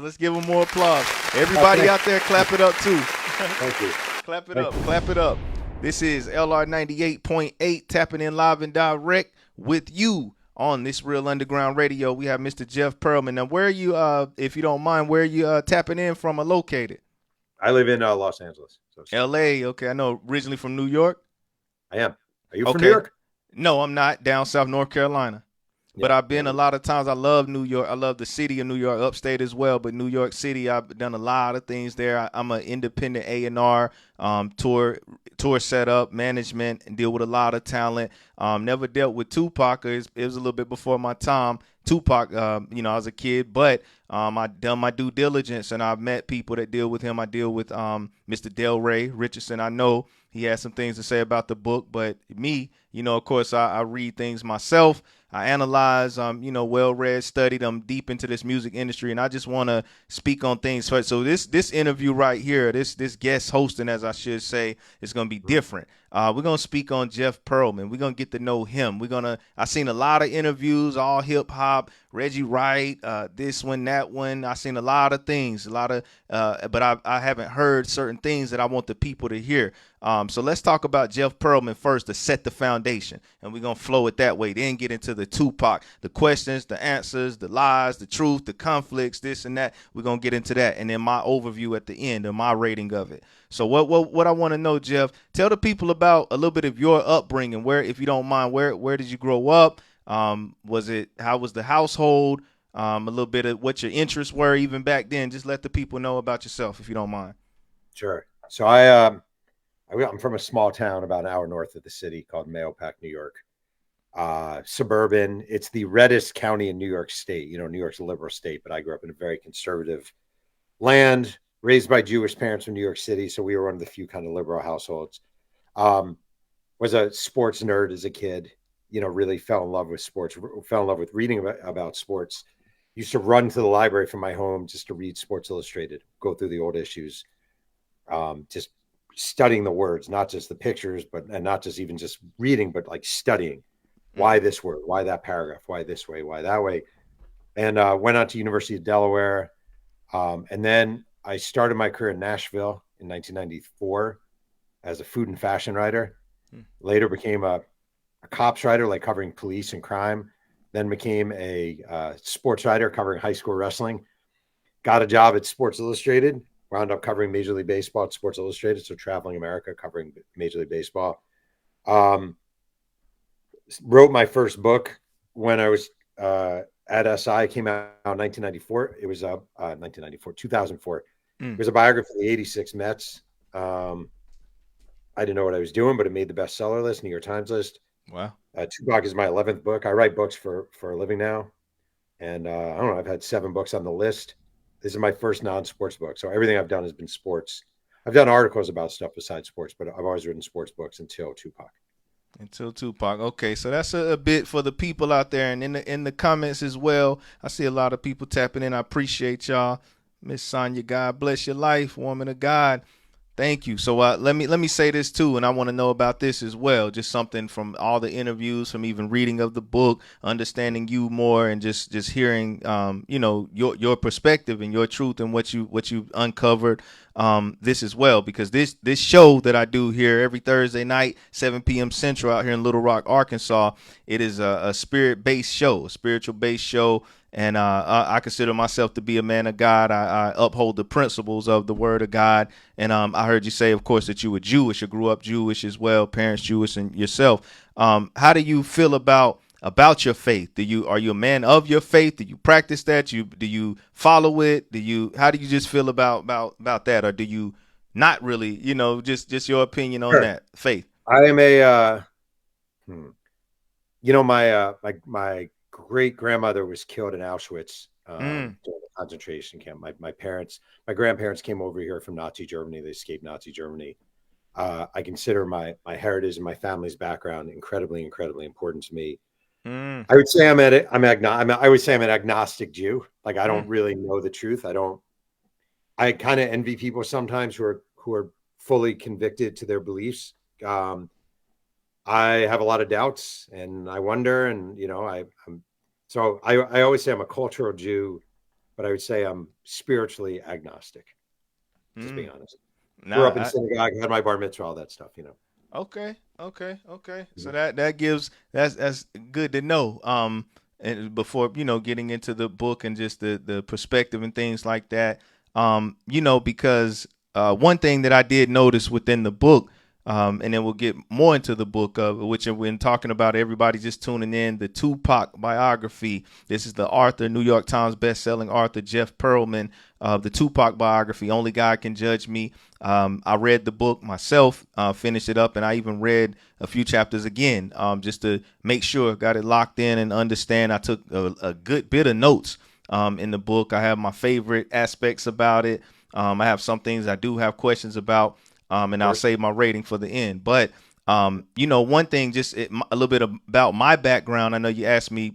Let's give him more applause. Everybody out there, clap it up too. Thank you. Clap it Thank up. Clap it up. This is LR 98.8 tapping in live and direct with you on this Real Underground Radio. We have Mr. Jeff Pearlman. Now, where are you, if you don't mind, where are you tapping in from or located? I live in Los Angeles. So LA. Okay. I know originally from New York. I am. Are you from New Okay. York? No, I'm not. Down south North Carolina. But Yeah. I've been a lot of times. I love New York. I love the city of New York, upstate as well. But New York City, I've done a lot of things there. I'm an independent A&R, tour setup, management, and deal with a lot of talent. Never dealt with Tupac. It was a little bit before my time. Tupac, I was a kid, but I done my due diligence and I've met people that deal with him. I deal with Mr. Delray Richardson. I know he has some things to say about the book, but me, of course, I read things myself. I analyze, well-read, studied. I'm deep into this music industry, and I just want to speak on things. So this interview right here, this guest hosting, as I should say, is going to be different. We're going to speak on Jeff Pearlman. We're going to get to know him. I seen a lot of interviews, all hip-hop, Reggie Wright, this one, that one. I seen a lot of things, but I haven't heard certain things that I want the people to hear. So let's talk about Jeff Pearlman first to set the foundation, and we're going to flow it that way. Then get into the Tupac, the questions, the answers, the lies, the truth, the conflicts, this and that. We're going to get into that, and then my overview at the end and my rating of it. So what I want to know, Jeff, tell the people about a little bit of your upbringing. Where, if you don't mind, where did you grow up? How was the household? A little bit of what your interests were even back then. Just let the people know about yourself, if you don't mind. Sure. So I'm from a small town about an hour north of the city called Mahopac, New York. Suburban. It's the reddest county in New York State. New York's a liberal state, but I grew up in a very conservative land, raised by Jewish parents from New York City. So we were one of the few kind of liberal households. Was a sports nerd as a kid, really fell in love with sports, fell in love with reading about sports. Used to run to the library from my home just to read Sports Illustrated, go through the old issues, just studying the words, not just the pictures, and not just even just reading, but like studying why this word, why that paragraph, why this way, why that way. And went on to University of Delaware. And then I started my career in Nashville in 1994 as a food and fashion writer. Later became a cops writer, like covering police and crime. Then became a sports writer covering high school wrestling. Got a job at Sports Illustrated. Wound up covering Major League Baseball at Sports Illustrated, so traveling America, covering Major League Baseball. Wrote my first book when I was at SI. Came out in 1994. It was 1994, 2004. It was a biography of the '86 Mets. I didn't know what I was doing, but it made the bestseller list, New York Times list. Wow. Tupac is my 11th book. I write books for a living now, and I don't know. I've had 7 books on the list. This is my first non-sports book. So everything I've done has been sports. I've done articles about stuff besides sports, but I've always written sports books until Tupac. Okay, so that's a bit for the people out there, and in the comments as well. I see a lot of people tapping in. I appreciate y'all. Miss Sonya, God bless your life, woman of God. Thank you. So let me say this too, and I want to know about this as well. Just something from all the interviews, from even reading of the book, understanding you more, and just hearing your perspective and your truth and what you uncovered this as well. Because this show that I do here every Thursday night, 7 p.m. Central, out here in Little Rock, Arkansas, it is a spirit-based show, a spiritual-based show. And I consider myself to be a man of God. I uphold the principles of the Word of God. And I heard you say, of course, that you were Jewish or grew up Jewish as well, parents Jewish, and yourself. How do you feel about your faith? Are you a man of your faith? Do you practice that? Do you follow it? How do you just feel about that, or do you not really? Just your opinion on Sure. that faith. I am a, my great grandmother was killed in Auschwitz during the concentration camp. My grandparents came over here from Nazi Germany. They escaped Nazi Germany. I consider my heritage and my family's background incredibly, incredibly important to me. I would say I'm an agnostic Jew. Like, I don't really know the truth. I kind of envy people sometimes who are fully convicted to their beliefs. I have a lot of doubts, and I wonder, and I always say I'm a cultural Jew but I would say I'm spiritually agnostic, just being Mm. honest. Grew up in Nah, synagogue, had my bar mitzvah, all that stuff. okay, okay, okay. So Mhm. that gives that's good to know. And before getting into the book and just the perspective and things like that, because one thing that I did notice within the book, and then we'll get more into the book of which when talking about everybody just tuning in, the Tupac biography. This is the author, New York Times best-selling author Jeff Pearlman, of the Tupac biography. Only God Can Judge Me. I read the book myself, finished it up, and I even read a few chapters again, just to make sure, got it locked in and understand. I took a good bit of notes in the book. I have my favorite aspects about it. I have some things I do have questions about, Of and I'll course. save my rating for the end. But one thing, just a little bit about my background. I know you asked me,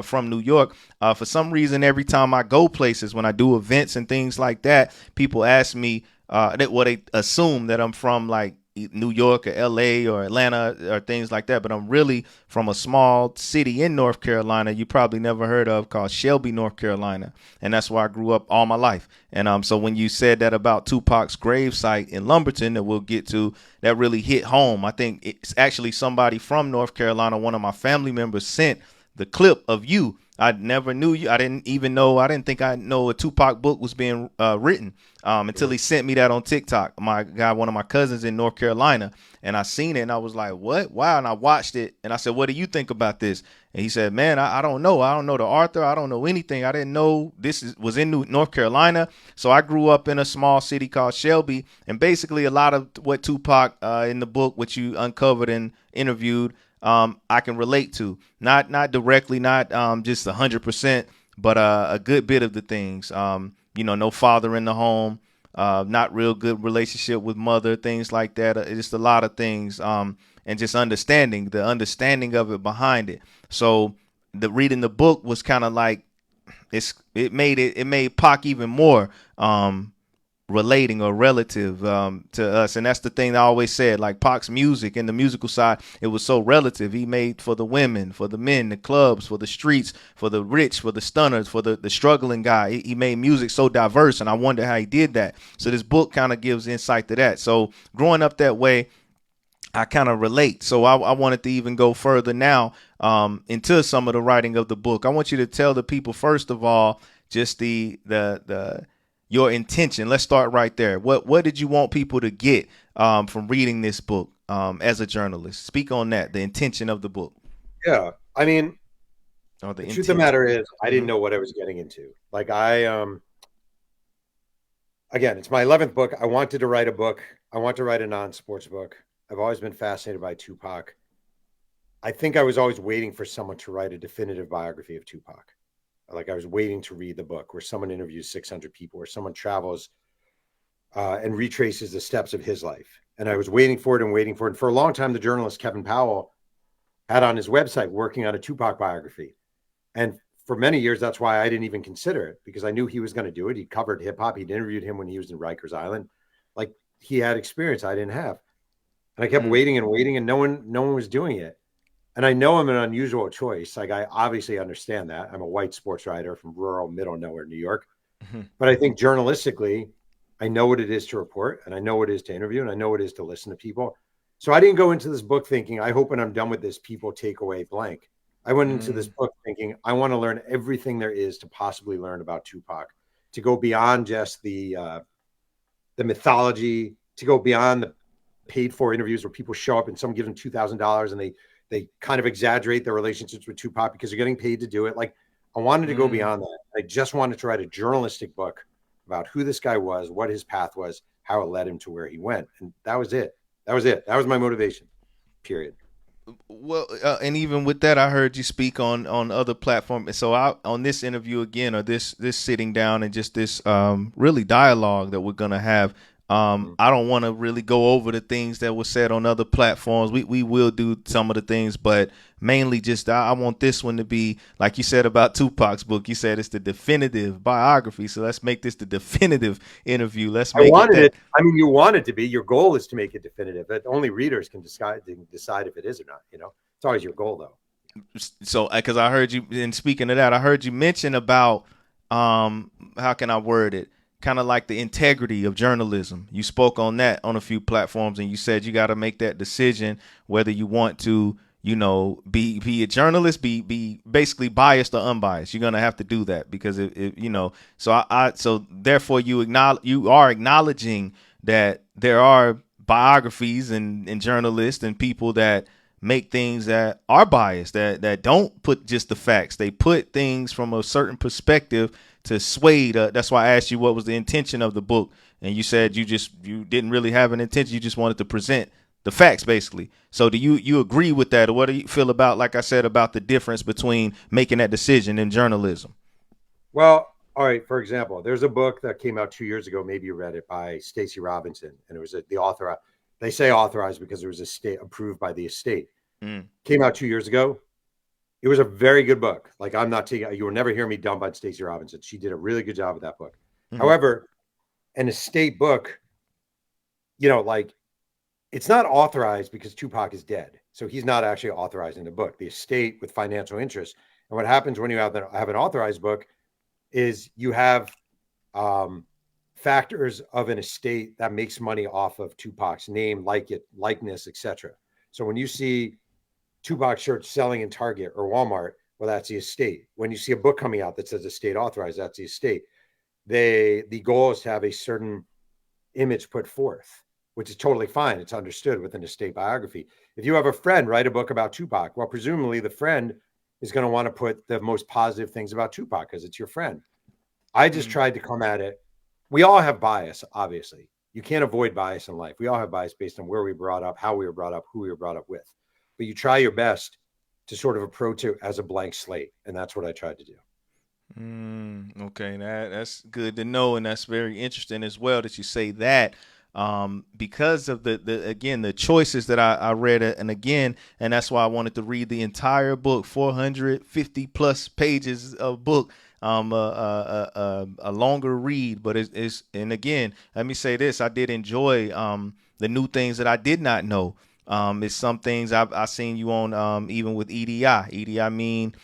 from New York. For some reason, every time I go places, when I do events and things like that, people ask me, they assume that I'm from like New York or LA or Atlanta or things like that, but I'm really from a small city in North Carolina you probably never heard of, called Shelby, North Carolina, and that's where I grew up all my life. And so when you said that about Tupac's gravesite in Lumberton, that we'll get to, that really hit home. I think it's actually somebody from North Carolina, one of my family members, sent the clip of you. I never knew you. I didn't even know. I didn't think I know a Tupac book was being written, until Mhm. he sent me that on TikTok. My guy, one of my cousins in North Carolina, and I seen it, and I was like, "What? Wow!" And I watched it, and I said, "What do you think about this?" And he said, "Man, I don't know. I don't know the author. I don't know anything. I didn't know was in North Carolina." So I grew up in a small city called Shelby, and basically a lot of what Tupac, in the book, which you uncovered and interviewed, I can relate to. Not directly, not just 100%, but a good bit of the things. No father in the home, not real good relationship with mother, things like that. Just a lot of things, and just the understanding of it behind it. So the reading the book was kind of like it made Pac even more relating or relative, to us. And that's the thing I always said, like Pac's music and the musical side, it was so relative. He made for the women, for the men, the clubs, for the streets, for the rich, for the stunners, for the struggling guy. He made music so diverse, and I wonder how he did that. So this book kind of gives insight to that. So growing up that way, I kind of relate. So I wanted to even go further now, into some of the writing of the book. I want you to tell the people, first of all, just the your intention. Let's start right there. What did you want people to get, from reading this book, as a journalist? Speak on that. The intention of the book, Yeah. I mean, or the the truth of the intent. matter is, I didn't Mm-hmm. know what I was getting into. Like again, it's my 11th book. I wanted to write a book. I want to write a non-sports book. I've always been fascinated by Tupac. I think I was always waiting for someone to write a definitive biography of Tupac. Like I was waiting to read the book where someone interviews 600 people, where someone travels and retraces the steps of his life. And I was waiting for it and waiting for it. And for a long time, the journalist Kevin Powell had on his website working on a Tupac biography. And for many years, that's why I didn't even consider it, because I knew he was going to do it. He covered hip hop. He'd interviewed him when he was in Rikers Island. Like he had experience I didn't have. And I kept Mm, waiting and waiting, and no one was doing it. And I know I'm an unusual choice. Like I obviously understand that. I'm a white sports writer from rural middle nowhere, New York. mm-hmm. But I think journalistically, I know what it is to report, and I know what it is to interview, and I know what it is to listen to people. So I didn't go into this book thinking, I hope when I'm done with this, people take away blank. I went into this Mm, book thinking, I want to learn everything there is to possibly learn about Tupac, to go beyond just the mythology, to go beyond the paid for interviews where people show up and someone gives them $2,000 and they kind of exaggerate their relationships with Tupac because they're getting paid to do it. Like I wanted to go mm. beyond that. I just wanted to write a journalistic book about who this guy was, what his path was, how it led him to where he went, and that was it. That was it. That was my motivation. Period. Well, and even with that, I heard you speak on other platforms. So on this interview again, or this sitting down and just this, really dialogue that we're gonna have. Mhm. I don't want to really go over the things that were said on other platforms. We will do some of the things, but mainly just I want this one to be like you said about Tupac's book. You said it's the definitive biography, so let's make this the definitive interview. Let's I make it wanted that. it. I mean, you want it to be. Your goal is to make it definitive. That only readers can decide if it is or not. It's always your goal, though. So because I heard you, and speaking of that, I heard you mention about how can I word it? Kind of like the integrity of journalism. You spoke on that on a few platforms, and you said you got to make that decision whether you want to, be a journalist, be basically biased or unbiased. You're gonna have to do that because So so therefore you are acknowledging that there are biographies and journalists and people that make things that are biased, that don't put just the facts. They put things from a certain perspective to sway. That's why I asked you what was the intention of the book, and you said you didn't really have an intention. You just wanted to present the facts, basically. So do you agree with that, or what do you feel about, like I said, about the difference between making that decision in journalism? Well, all right. For example, there's a book that came out 2 years ago. Maybe you read it by Stacey Robinson, and it was the author. They say authorized because it was a state approved by the estate. Mm. Came out 2 years ago. It was a very good book. Like I'm not taking. You will never hear me dump on Stacey Robinson. She did a really good job with that book. Mm-hmm. However, an estate book, like it's not authorized because Tupac is dead. So he's not actually authorizing the book. The estate with financial interest. And what happens when you have an authorized book is you have factors of an estate that makes money off of Tupac's name, likeness, etc. So when you see Tupac shirts selling in Target or Walmart, well, that's the estate. When you see a book coming out that says estate authorized, that's the estate. The goal is to have a certain image put forth, which is totally fine. It's understood with an estate biography. If you have a friend write a book about Tupac, well, presumably the friend is going to want to put the most positive things about Tupac because it's your friend. I just Mm-hmm. tried to come at it. We all have bias, obviously. You can't avoid bias in life. We all have bias based on where we were brought up, how we were brought up, who we were brought up with. But you try your best to sort of approach it as a blank slate. And that's what I tried to do. Okay, that's good to know, and that's very interesting as well that you say that. Because of the again the choices that I read, and again, and that's why I wanted to read the entire book, 450 plus pages of book. A longer read, but it's and again, let me say this: I did enjoy the new things that I did not know. It's some things I seen you on, even with EDI. EDI mean,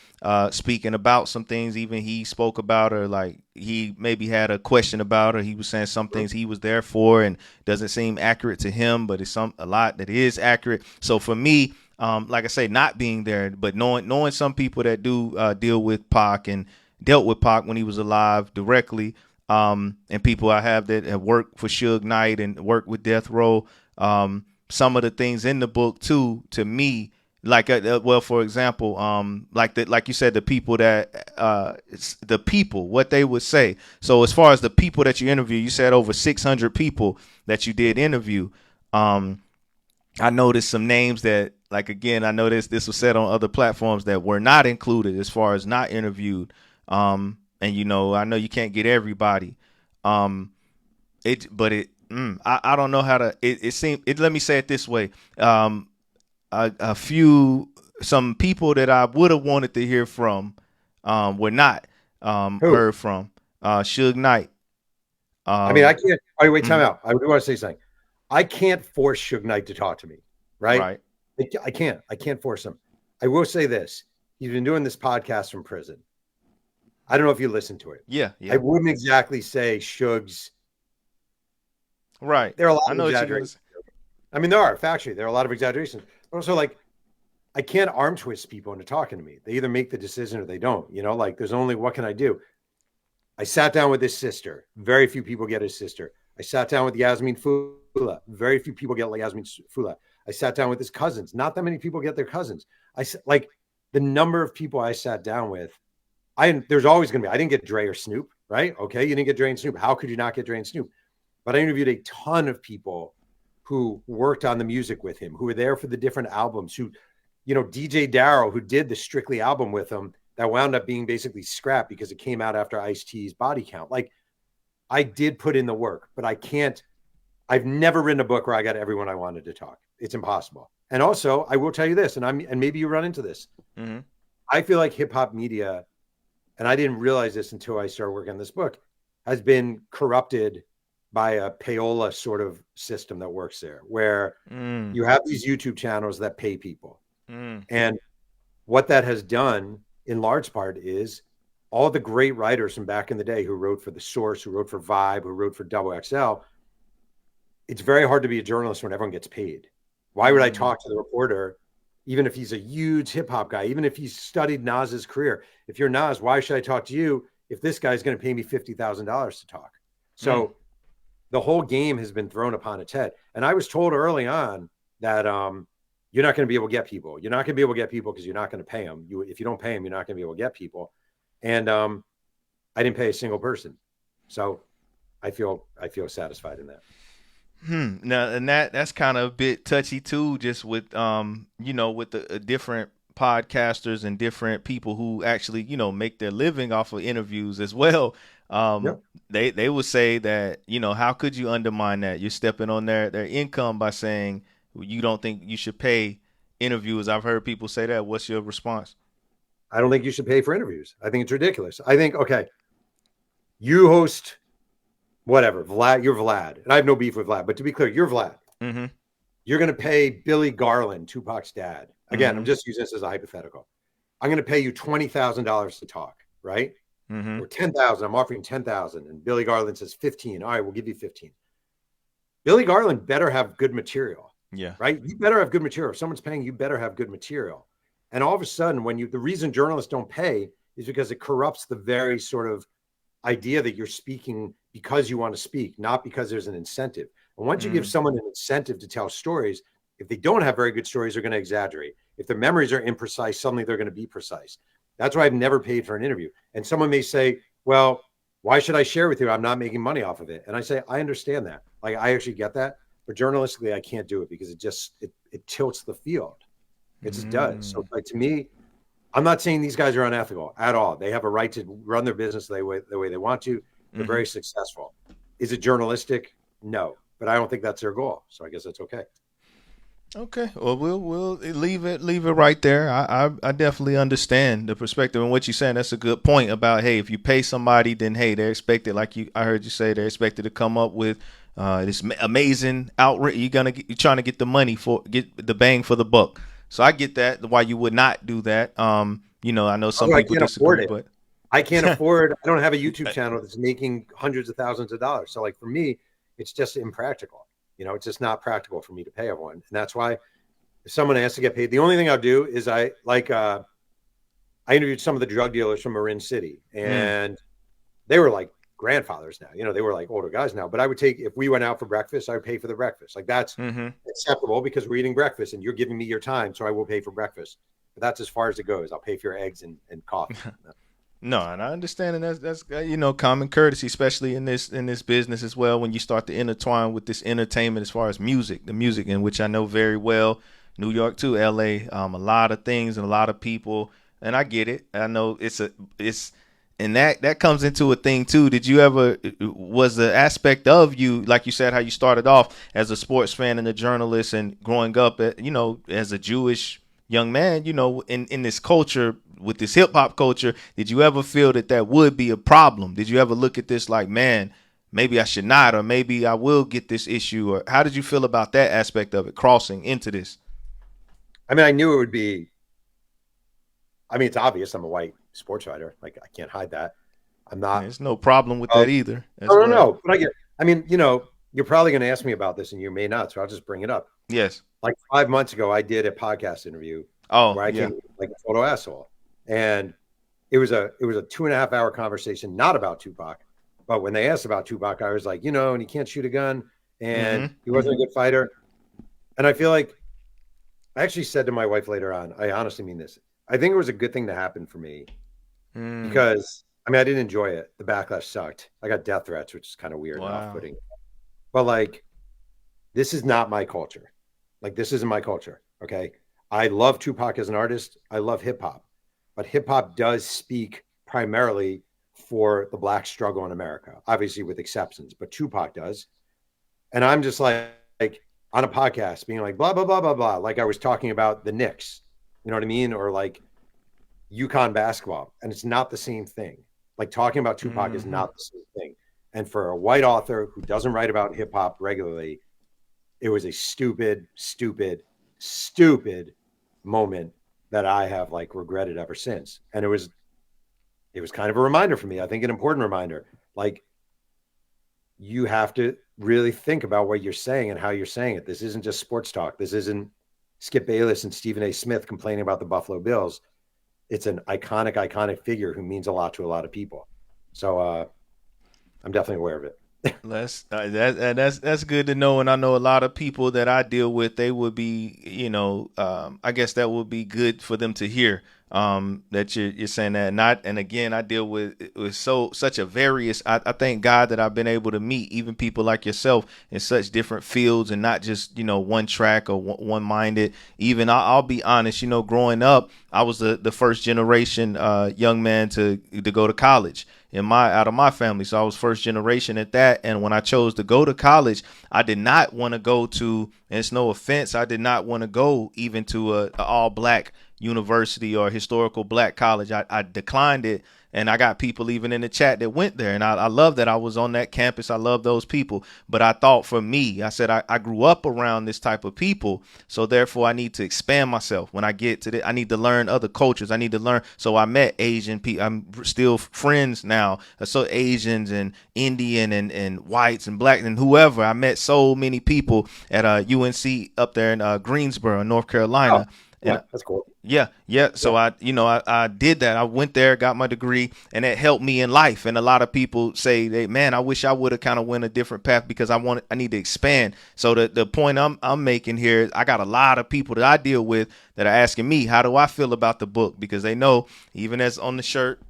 speaking about some things even he spoke about, or like he maybe had a question about, or he was saying some things he was there for and doesn't seem accurate to him, but it's a lot that is accurate. So for me, like I say, not being there, but knowing some people that do deal with Pac and dealt with Pac when he was alive directly, and people I have that have worked for Suge Knight and worked with Death Row. Some of the things in the book too, to me, like well, for example, like you said, the people that it's the people, what they would say. So as far as the people that you interview, you said over 600 people that you did interview. um I noticed some names that, like, again, I know this was said on other platforms that were not included as far as not interviewed. And I know you can't get everybody. um but I don't know how to. It seemed. Let me say it this way. A few some people that I would have wanted to hear from, were not Who? heard from. Suge Knight. I mean, I Um, can't. All right, wait, time mhm, out. I do want to say something. I can't force Suge Knight to talk to me, right? right. I can't. I can't force him. I will say this. He's been doing this podcast from prison. I don't know if you listened to it. Yeah. I Yeah. wouldn't exactly say Suge's. Right. There are a lot I of know what you're gonna exaggerations. say. I mean, there are factually there are a lot of exaggerations, but also like I can't arm twist people into talking to me. They either make the decision or they don't. Like there's only what can I do? I sat down with his sister. Very few people get his sister. I sat down with Yasmin Fula. Very few people get like Yasmin Fula. I sat down with his cousins. Not that many people get their cousins. Like the number of people I sat down with. There's always going to be. I didn't get Dre or Snoop, right? Okay, you didn't get Dre and Snoop. How could you not get Dre and Snoop? But I interviewed a ton of people who worked on the music with him, who were there for the different albums, DJ Darrow, who did the Strictly album with him, that wound up being basically scrapped because it came out after Ice-T's Body Count. Like, I did put in the work, but I can't. I've never written a book where I got everyone I wanted to talk. It's impossible. And also, I will tell you this, and maybe you run into this. Hmm. I feel like hip hop media, and I didn't realize this until I started working on this book, has been corrupted by a payola sort of system that works there, where Mm, you have these YouTube channels that pay people. mm, And what that has done in large part is all the great writers from back in the day who wrote for The Source, who wrote for Vibe, who wrote for Double XL, it's very hard to be a journalist when everyone gets paid. Why would I Mm, talk to the reporter, even if he's a huge hip hop guy, even if he's studied Nas's career? If you're Nas, why should I talk to you if this guy's going to pay me $50,000 to talk? mm, So the whole game has been thrown upon its head. And I was told early on that you're not going to be able to get people. You're not going to be able to get people because you're not going to pay them. If you don't pay them, you're not going to be able to get people. And I didn't pay a single person, so I feel satisfied in that. Now, and that's kind of a bit touchy too, just with with the different podcasters and different people who actually make their living off of interviews as well. Yep. They would say that how could you undermine that? You're stepping on their income by saying you don't think you should pay interviewers. I've heard people say that. What's your response? I don't think you should pay for interviews. I think it's ridiculous. I think, okay, you host whatever, Vlad, you're Vlad. And I have no beef with Vlad, but to be clear, you're Vlad. Mm-hmm. You're going to pay Billy Garland, Tupac's dad. Again, I'm Mm-hmm. just using this as a hypothetical. I'm going to pay you $20,000 to talk, right? Mm-hmm. Or 10,000. I'm offering 10,000. And Billy Garland says 15. All right, we'll give you 15. Billy Garland better have good material, Yeah. right? You better have good material. If someone's paying, you better have good material. And all of a sudden, the reason journalists don't pay is because it corrupts the very sort of idea that you're speaking because you want to speak, not because there's an incentive. And once you give Mm-hmm. someone an incentive to tell stories, if they don't have very good stories, they're going to exaggerate. If their memories are imprecise, suddenly they're going to be precise. That's why I've never paid for an interview. And someone may say, well, why should I share with you? I'm not making money off of it. And I say, I understand that. Like, I actually get that. But journalistically, I can't do it because it tilts the field. It just does. So, Mm-hmm. like, to me, I'm not saying these guys are unethical at all. They have a right to run their business the way they want to. They're Mm-hmm. very successful. Is it journalistic? No, but I don't think that's their goal. So I guess that's okay. Okay, well, we'll leave it right there. I definitely understand the perspective and what you're saying. That's a good point about, hey, if you pay somebody, then hey, they're expected, like I heard you say, they're expected to come up with this amazing outrage. You're trying to get the money get the bang for the buck. So I get that why you would not do that. I know some Although I people can't afford disagree, it. but I can't afford. I don't have a YouTube channel that's making hundreds of thousands of dollars. So like for me, it's just impractical. It's just not practical for me to pay everyone, and that's why if someone asks to get paid, the only thing I'll do is I interviewed some of the drug dealers from Marin City, mm, and they were like grandfathers now. They were like older guys now. But I would take if we went out for breakfast, I would pay for the breakfast. Like that's mm-hmm. acceptable because we're eating breakfast and you're giving me your time, so I will pay for breakfast. But that's as far as it goes. I'll pay for your eggs and coffee. No, and I understand, and that's common courtesy, especially in this business as well. When you start to intertwine with this entertainment, as far as music, the music in which I know very well, New York to L.A., a lot of things and a lot of people, and I get it. I know it's and that comes into a thing too. Did you ever was the aspect of you, like you said, how you started off as a sports fan and a journalist, and growing up, as a Jewish young man, in this culture with this hip hop culture, did you ever feel that would be a problem? Did you ever look at this like, man, maybe I should not, or maybe I will get this issue, or how did you feel about that aspect of it crossing into this? I mean, I knew it would be. I mean, it's obvious. I'm a white sports writer. Like I can't hide that. I'm not. There's no problem with Oh, that either, as no, no, well. no. But I get. I mean, you're probably going to ask me about this, and you may not. So I'll just bring it up. Yes. Like 5 months ago, I did a podcast interview Oh, where I yeah. came like a photo asshole, and it was a 2.5 hour conversation, not about Tupac, but when they asked about Tupac, I was like, and he can't shoot a gun, and Mm-hmm. he wasn't a good fighter, and I feel like I actually said to my wife later on, I honestly mean this. I think it was a good thing to happen for me Mm. because I mean I didn't enjoy it. The backlash sucked. I got death threats, which is kind of weird and Wow. off-putting. But like, this is not my culture. Like, this isn't my culture. Okay. I love Tupac as an artist. I love hip hop, but hip hop does speak primarily for the black struggle in America, obviously with exceptions, but Tupac does. And I'm just like on a podcast being like, blah, blah, blah, blah, blah. Like I was talking about the Knicks, you know what I mean? Or like UConn basketball. And it's not the same thing. Like talking about Tupac is Mm-hmm. not the same thing. And for a white author who doesn't write about hip hop regularly, it was a stupid, stupid, stupid moment that I have like regretted ever since. And it was kind of a reminder for me. I think an important reminder. Like, you have to really think about what you're saying and how you're saying it. This isn't just sports talk. This isn't Skip Bayless and Stephen A. Smith complaining about the Buffalo Bills. It's an iconic figure who means a lot to a lot of people. So I'm definitely aware of it. That's good to know, and I know a lot of people that I deal with. They would be, I guess that would be good for them to hear. That you're saying that. Not, and again, I deal with such a various. I thank God that I've been able to meet even people like yourself in such different fields, and not just one track or one minded. Even I'll be honest, growing up, I was the first generation young man to go to college out of my family. So I was first generation at that. And when I chose to go to college, I did not want to go to, and it's no offense, I did not want to go even to a all black university or historical black college. I declined it. And I got people even in the chat that went there. And I love that I was on that campus. I love those people. But I thought for me, I said, I grew up around this type of people. So therefore, I need to expand myself. When I get to I need to learn other cultures. I need to learn. So I met Asian people. I'm still friends now. So Asians and Indian and whites and black and whoever. I met so many people at UNC up there in Greensboro, North Carolina. Oh, yeah, that's cool. Yeah. So I did that. I went there, got my degree, and it helped me in life. And a lot of people say, man, I wish I would have kind of went a different path because I need to expand. So the point I'm making here is I got a lot of people that I deal with that are asking me, how do I feel about the book? Because they know, even as on the shirt,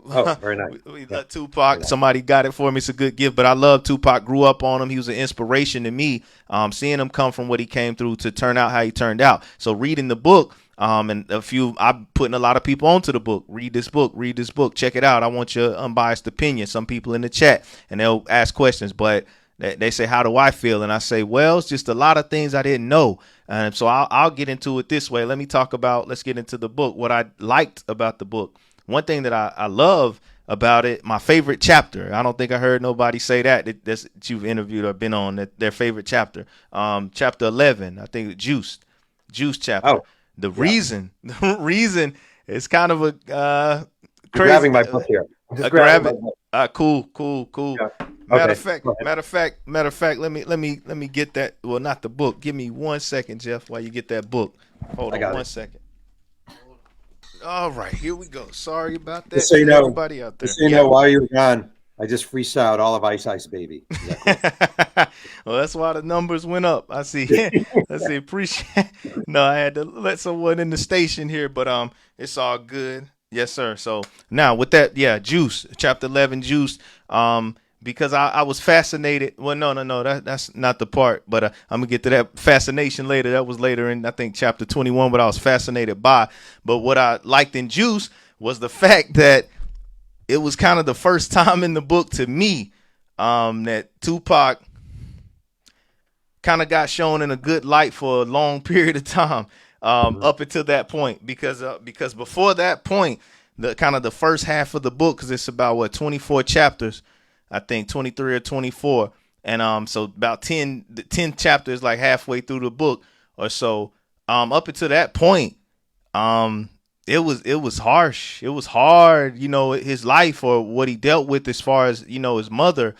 Oh, very nice. we let Tupac. Somebody got it for me. It's a good gift. But I love Tupac. Grew up on him. He was an inspiration to me. Seeing him come from what he came through to turn out how he turned out. So reading the book, and I'm putting a lot of people onto the book. Read this book. Check it out. I want your unbiased opinion. Some people in the chat, and they'll ask questions, but they say, how do I feel? And I say, well, it's just a lot of things I didn't know. And so I'll get into it this way. Let's get into the book. What I liked about the book. One thing that I love about it, my favorite chapter. I don't think I heard nobody say that you've interviewed or been on their favorite chapter. Chapter 11, I think Juice chapter. Oh, the reason is kind of a crazy. Grabbing my book here. Grab it. Cool. Yeah. Matter Okay. of fact, let me get that. Well, not the book. Give me 1 second, Jeff, while you get that book. Hold on 1 second. All right, here we go. Sorry about that. Just so you know, everybody out there. Just so you know, while you were gone, I just freestyled all of Ice Ice Baby. Cool? Well, that's why the numbers went up. I see. Appreciate. No, I had to let someone in the station here, but it's all good. Yes, sir. So now with that, Juice, chapter 11, Juice. Because I was fascinated. Well, no, that's not the part. But I'm gonna get to that fascination later. That was later in, I think, chapter 21. What I was fascinated by. But what I liked in Juice was the fact that it was kind of the first time in the book to me that Tupac kind of got shown in a good light for a long period of time up until that point. Because before that point, the kind of the first half of the book, because it's about 24 chapters. I think 23 or 24. And so about 10 chapters, like halfway through the book or so. Up until that point, it was harsh. It was hard, his life or what he dealt with as far as, his mother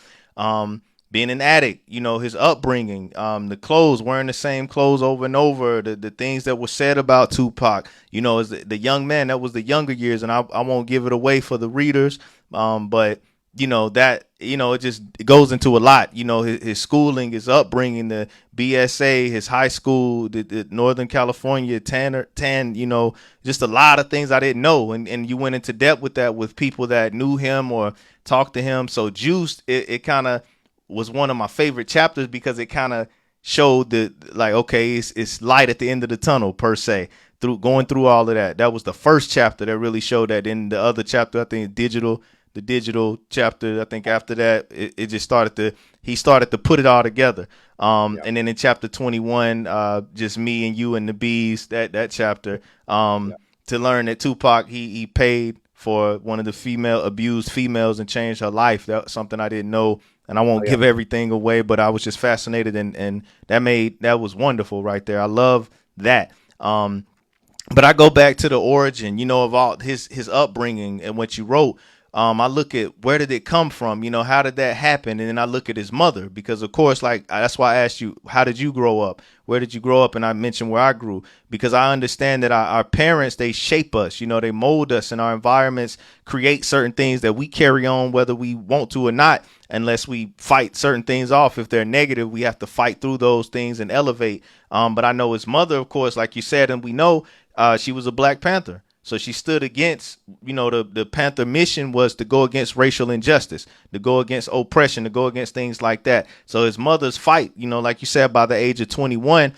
being an addict, his upbringing, the clothes, wearing the same clothes over and over, the things that were said about Tupac, as the young man. That was the younger years, and I won't give it away for the readers, but it just goes into a lot. His schooling, his upbringing, the BSA, his high school, the Northern California, just a lot of things I didn't know. And you went into depth with that with people that knew him or talked to him. So Juice, it kind of was one of my favorite chapters because it kind of showed it's light at the end of the tunnel per se. Going through all of that. That was the first chapter that really showed that. In the other chapter, I think the digital chapter, I think after that, it just he started to put it all together. And then in chapter 21, just me and you and the bees, that chapter, to learn that Tupac, he paid for one of the abused females and changed her life. That's something I didn't know. And I won't give everything away, but I was just fascinated, and that was wonderful right there. I love that. but I go back to the origin, of all his upbringing and what you wrote. I look at where did it come from? How did that happen? And then I look at his mother, because of course, like that's why I asked you, how did you grow up? Where did you grow up? And I mentioned where I grew, because I understand that our parents, they shape us. They mold us, and our environments create certain things that we carry on, whether we want to or not. Unless we fight certain things off, if they're negative, we have to fight through those things and elevate. But I know his mother, of course, like you said, and we know she was a Black Panther. So she stood against, the Panther mission was to go against racial injustice, to go against oppression, to go against things like that. So his mother's fight, like you said, by the age of 21,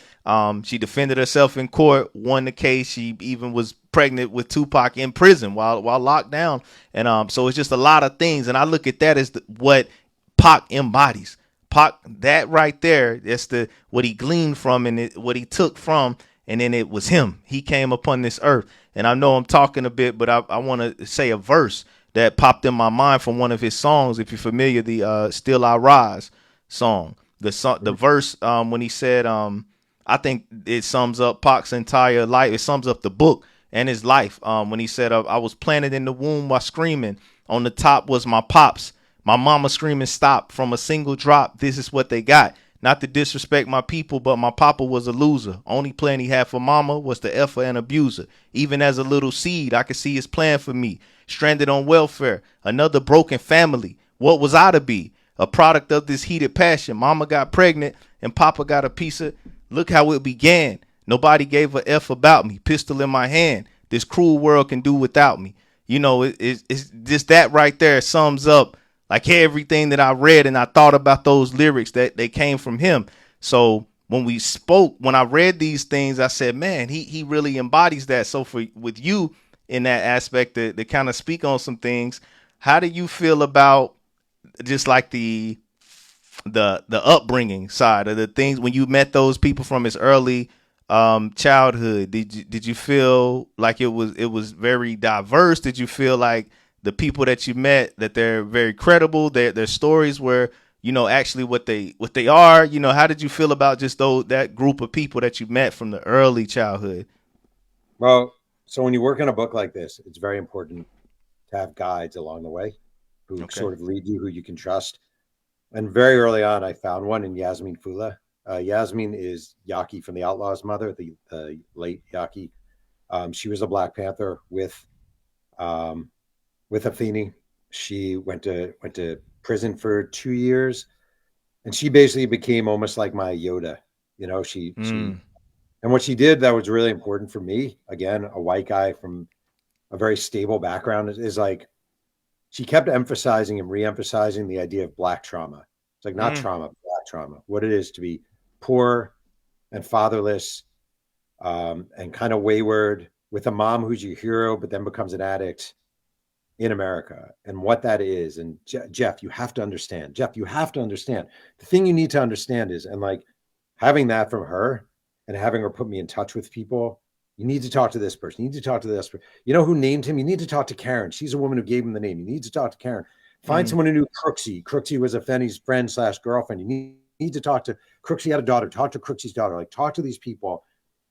she defended herself in court, won the case. She even was pregnant with Tupac in prison while locked down. And so it's just a lot of things. And I look at that as what Pac embodies. Pac, that right there, that's what he gleaned from, and what he took from, and then it was him. He came upon this earth. And I know I'm talking a bit, but I want to say a verse that popped in my mind from one of his songs. If you're familiar, the "Still I Rise" song, the verse when he said, I think it sums up Pac's entire life. It sums up the book and his life. When he said, "I was planted in the womb while screaming. On the top was my pops. My mama screaming stop from a single drop. This is what they got. Not to disrespect my people, but my papa was a loser. Only plan he had for mama was to F her and abuser. Even as a little seed, I could see his plan for me. Stranded on welfare, another broken family. What was I to be? A product of this heated passion. Mama got pregnant and papa got a piece of. Look how it began. Nobody gave a F about me. Pistol in my hand. This cruel world can do without me. It's just that right there sums up like everything that I read, and I thought about those lyrics that they came from him. So when I read these things, I said, man, he really embodies that. So with you in that aspect to kind of speak on some things, how do you feel about just like the upbringing side of the things when you met those people from his early childhood? Did you feel like it was very diverse? Did you feel like the people that you met, that they're very credible, their stories were actually what they are? How did you feel about just that group of people that you met from the early childhood? Well, so when you work on a book like this, it's very important to have guides along the way who Okay. sort of lead you, who you can trust. And very early on, I found one in Yasmin Fula. Yasmin is Yaki from the Outlaws' mother, the late Yaki. She was a Black Panther um, with Afeni. She went to prison for 2 years, and she basically became almost like my Yoda. She Mm, and what she did that was really important for me. Again, a white guy from a very stable background is like she kept emphasizing and re-emphasizing the idea of Black trauma. It's like not mm, trauma, Black trauma. What it is to be poor and fatherless, and kind of wayward, with a mom who's your hero, but then becomes an addict in America, and what that is. And Jeff, you have to understand. Jeff, you have to understand. The thing you need to understand is, and like having that from her and having her put me in touch with people. You need to talk to this person. You need to talk to this person. You know who named him? You need to talk to Karen. She's a woman who gave him the name. You need to talk to Karen. Find mm, someone who knew Crooksy. Crooksy was a Fenny's friend slash girlfriend. You need to talk to Crooksy had a daughter. Talk to Crooksy's daughter. Like talk to these people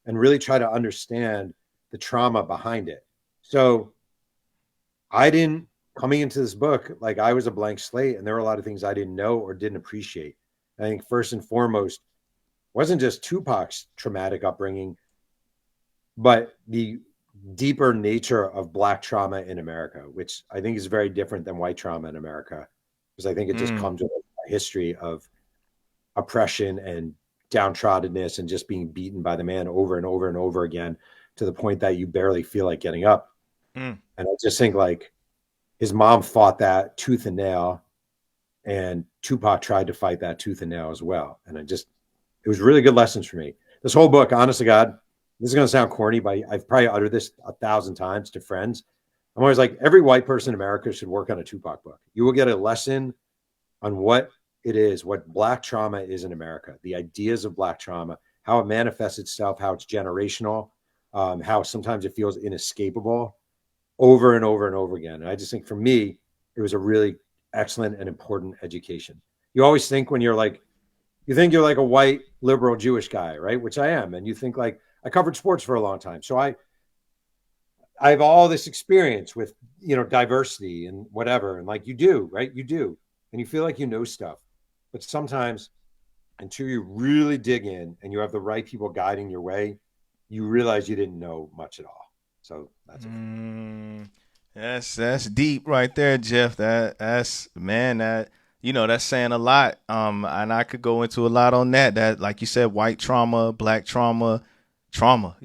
and really try to understand the trauma behind it. So I didn't coming into this book, like I was a blank slate, and there were a lot of things I didn't know or didn't appreciate. I think first and foremost wasn't just Tupac's traumatic upbringing, but the deeper nature of Black trauma in America, which I think is very different than white trauma in America, because I think it just mm, comes with a history of oppression and downtroddenness and just being beaten by the man over and over and over again to the point that you barely feel like getting up. mm, And I just think like his mom fought that tooth and nail, and Tupac tried to fight that tooth and nail as well. And it was really good lessons for me. This whole book, honest to God, this is going to sound corny, but I've probably uttered this 1,000 times to friends. I'm always like, every white person in America should work on a Tupac book. You will get a lesson on what it is, what Black trauma is in America, the ideas of Black trauma, how it manifests itself, how it's generational, how sometimes it feels inescapable over and over and over again. And I just think for me, it was a really excellent and important education. You always think when you're like, you think you're like a white liberal Jewish guy, right? Which I am. And you think like, I covered sports for a long time. So I have all this experience with, diversity and whatever. And like you do, right? You do. And you feel like you know stuff. But sometimes until you really dig in and you have the right people guiding your way, you realize you didn't know much at all. So that's it. Mm, that's deep right there, Jeff. That's man, that that's saying a lot. And I could go into a lot on that. That, like you said, white trauma, black trauma, trauma.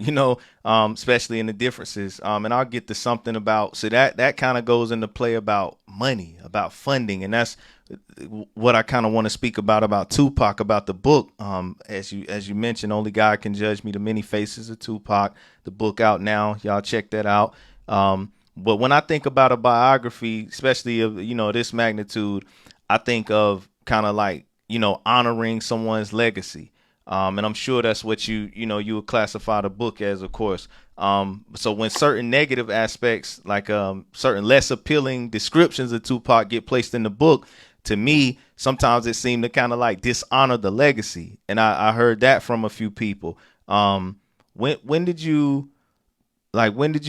Especially in the differences. And I'll get to something about, so that kind of goes into play about money, about funding, and that's what I kind of want to speak about Tupac, about the book. As you mentioned, Only God Can Judge Me: The Many Faces of Tupac. The book out now. Y'all check that out. But when I think about a biography, especially of this magnitude, I think of kind of like honoring someone's legacy. And I'm sure that's what you would classify the book as, of course. So when certain negative aspects, like certain less appealing descriptions of Tupac, get placed in the book, to me, sometimes it seemed to kind of like dishonor the legacy. And I heard that from a few people. When did you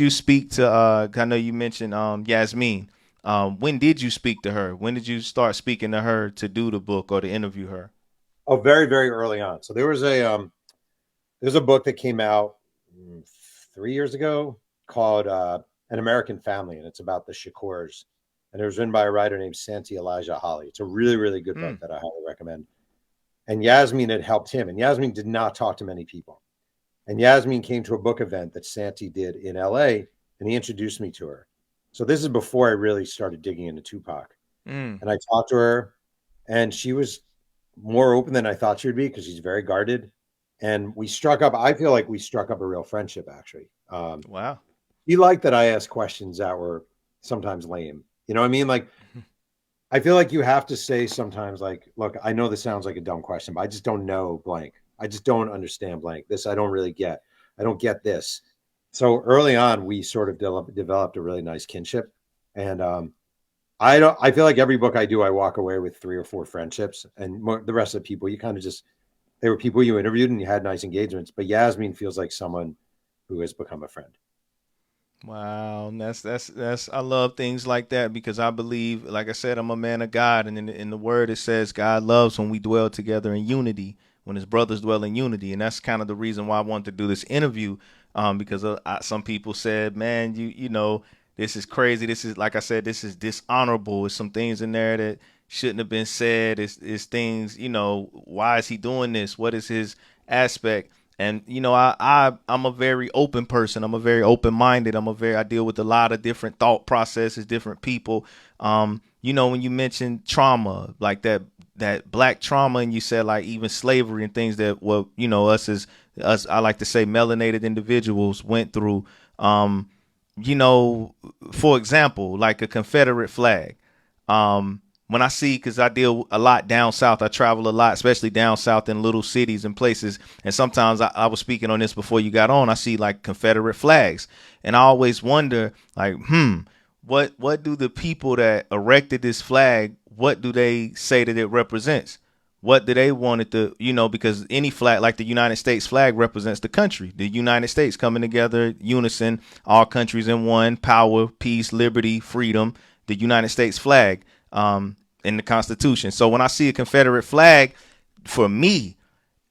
speak to I know you mentioned Yasmin. When did you speak to her? When did you start speaking to her to do the book or to interview her? Oh, very, very early on. So there's a book that came out 3 years ago called An American Family, and it's about the Shakurs. And it was written by a writer named Santi Elijah Holly. It's a really, really good book Mm, that I highly recommend. And Yasmin had helped him, and Yasmin did not talk to many people. And Yasmin came to a book event that Santi did in LA, and he introduced me to her. So this is before I really started digging into Tupac. mm, And I talked to her, and she was more open than I thought she would be because she's very guarded. And we struck up, I feel like we struck up a real friendship, actually. wow. He liked that I asked questions that were sometimes lame. You know what I mean? Like, I feel like you have to say sometimes, like, look, I know this sounds like a dumb question, but I just don't know blank. I just don't understand blank. This I don't really get. I don't get this. So early on, we sort of developed a really nice kinship. And I don't. I feel like every book I do, I walk away with 3 or 4 friendships, and the rest of the people, you kind of just they were people you interviewed and you had nice engagements. But Yasmin feels like someone who has become a friend. Wow, and that's I love things like that because I believe, like I said, I'm a man of God, and in the word it says God loves when we dwell together in unity, when His brothers dwell in unity, and that's kind of the reason why I wanted to do this interview, because some people said, man, this is crazy, this is, like I said, this is dishonorable. There's some things in there that shouldn't have been said. It's things, why is he doing this? What is his aspect? And I'm a very open person. I'm a very open minded. I deal with a lot of different thought processes, different people. When you mentioned trauma, like that black trauma, and you said like even slavery and things that, well, us, I like to say, melanated individuals went through. You know, for example, like a Confederate flag. When I see, because I deal a lot down south, I travel a lot, especially down south in little cities and places. And sometimes I was speaking on this before you got on. I see like Confederate flags, and I always wonder, like, what do the people that erected this flag, what do they say that it represents? What do they want it to, because any flag, like the United States flag, represents the country, the United States coming together, unison, all countries in one, power, peace, liberty, freedom, the United States flag, in the Constitution. So when I see a Confederate flag, for me,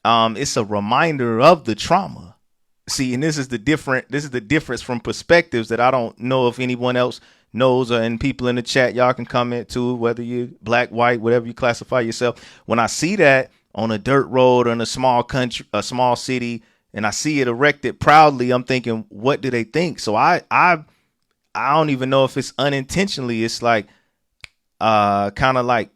it's a reminder of the trauma. See, and this is the difference from perspectives that I don't know if anyone else knows, and people in the chat, y'all can comment too, whether you're black, white, whatever you classify yourself. When I see that on a dirt road or in a small country, a small city, and I see it erected proudly, I'm thinking, what do they think? So I don't even know if it's unintentionally. It's like kind of like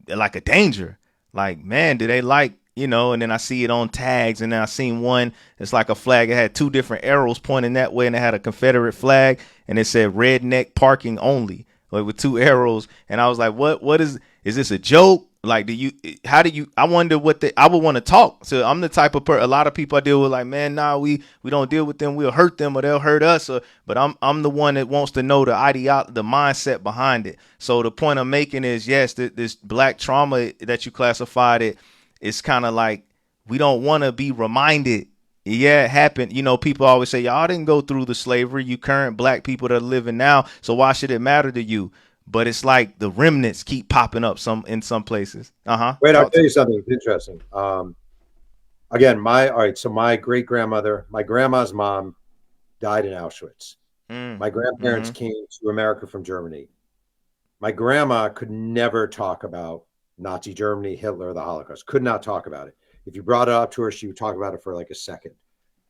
a danger. Like, man, do they like, and then I see it on tags, and then I seen one, it's like a flag. It had 2 different arrows pointing that way, and it had a Confederate flag, and it said redneck parking only, like with 2 arrows. And I was like, what is this a joke? Like, I wonder I would want to talk. So I'm the type of a lot of people I deal with, like, man, nah, we don't deal with them. We'll hurt them or they'll hurt us. But I'm the one that wants to know the mindset behind it. So the point I'm making is, yes, this black trauma that you classified it's kind of like we don't want to be reminded Yeah, it happened. You know, people always say, y'all didn't go through the slavery. You current black people that are living now. So why should it matter to you? But it's like the remnants keep popping up some in some places. Uh-huh. Wait, I'll Talk tell to you something interesting. Again, all right. So my great grandmother, my grandma's mom, died in Auschwitz. mm, My grandparents mm-hmm. came to America from Germany. My grandma could never talk about Nazi Germany, Hitler, the Holocaust. Could not talk about it. If you brought it up to her, she would talk about it for like a second.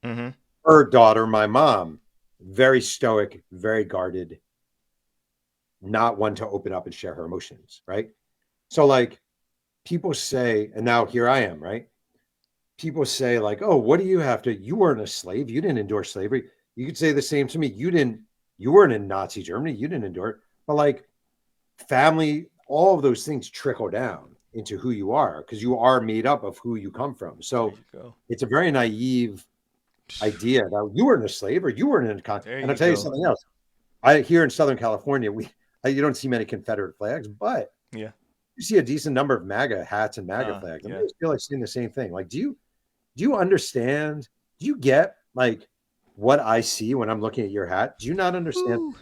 Mm-hmm. Her daughter, my mom, very stoic, very guarded, not one to open up and share her emotions, right? So, like, people say, and now here I am, right? People say, like, oh, what do you have to? You weren't a slave. You didn't endure slavery. You could say the same to me. You weren't in Nazi Germany. You didn't endure it. But like, family, all of those things trickle down into who you are because you are made up of who you come from. There So you go. it's a very naive idea that you weren't a slave or you weren't in a con. There And I'll you tell you go. something else. I here in Southern California, you don't see many Confederate flags, but Yeah. you see a decent number of MAGA hats and MAGA flags. And I Yeah. feel like saying the same thing. Like, do you understand? Do you get like what I see when I'm looking at your hat? Do you not understand? Woo.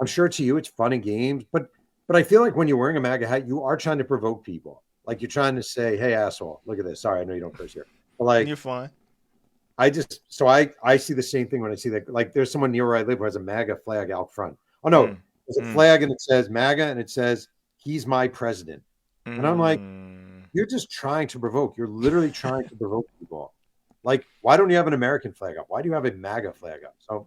I'm sure to you it's fun and games, but I feel like when you're wearing a MAGA hat, you are trying to provoke people. Like you're trying to say, "Hey, asshole, look at this." Sorry, I know you don't curse here, but You're like fine. I see the same thing when I see that. Like there's someone near where I live who has a MAGA flag out front. Oh no, Mm. there's a Mm. flag and it says MAGA and it says he's my president. And I'm like, Mm. you're just trying to provoke. You're literally trying to provoke people. Like, why don't you have an American flag up? Why do you have a MAGA flag up? So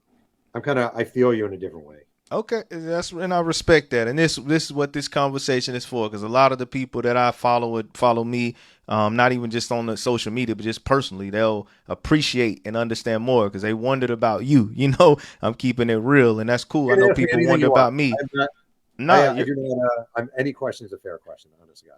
I feel you in a different way. Okay, that's and I respect that, and this is what this conversation is for, because a lot of the people that I follow would follow me, not even just on the social media, but just personally, they'll appreciate and understand more because they wondered about you. You know, I'm keeping it real, and that's cool. I You can know ask me people anything wonder you want. about me. I'm not, Nah, I you're, do not, any question is a fair question, honest to God.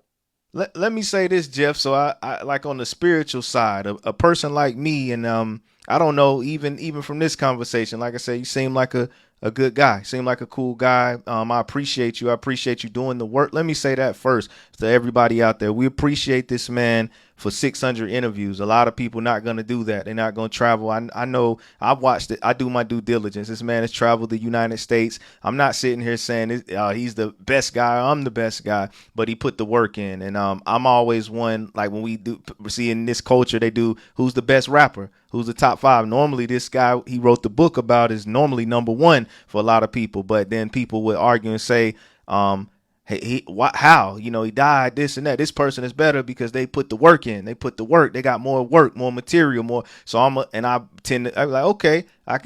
let me say this, Jeff. So I like on the spiritual side, a person like me, and I don't know, even from this conversation, like I said, you seem like a good guy, seem like a cool guy. I appreciate you. I appreciate you doing the work. Let me say that first to everybody out there. We appreciate this man for 600 interviews. A lot of people not going to do that. They're not going to travel. I know I've watched it. I do my due diligence. This man has traveled the United States. I'm not sitting here saying he's the best guy. I'm the best guy, but he put the work in. And I'm always one, like when we do see in this culture, they do who's the best rapper, who's the top five. Normally, this guy he wrote the book about is normally number one for a lot of people, but then people would argue and say, hey, how? You know, he died, this and that. This person is better because they put the work in. They put the work. They got more work, more material, more. So I tend to, I'm like, okay, I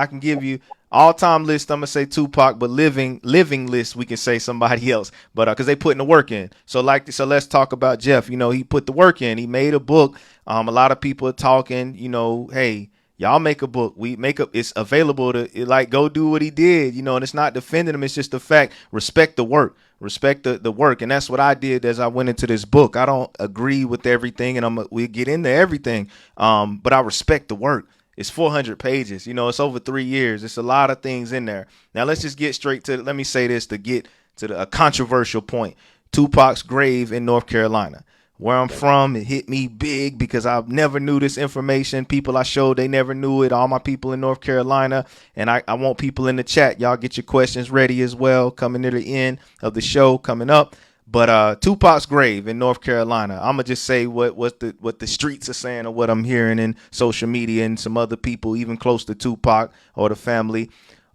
can give you all time list. I'm gonna say Tupac, but living list we can say somebody else. But because they putting the work in. So let's talk about Jeff. You know, he put the work in. He made a book. A lot of people are talking. You know, hey, y'all make a book. We make up. It's available to like go do what he did. You know, and it's not defending him. It's just the fact. Respect the work. Respect the work, and that's what I did as I went into this book. I don't agree with everything, and we get into everything. But I respect the work. It's 400 pages. You know, it's over 3 years. It's a lot of things in there. Now let's just get straight to. Let me say this to get to a controversial point. Tupac's grave in North Carolina. Where I'm Okay. from, it hit me big because I never knew this information. People I showed, they never knew it. All my people in North Carolina. And I want people in the chat. Y'all get your questions ready as well. Coming to the end of the show coming up. But Tupac's grave in North Carolina. I'm gonna just say what the streets are saying or what I'm hearing in social media and some other people even close to Tupac or the family.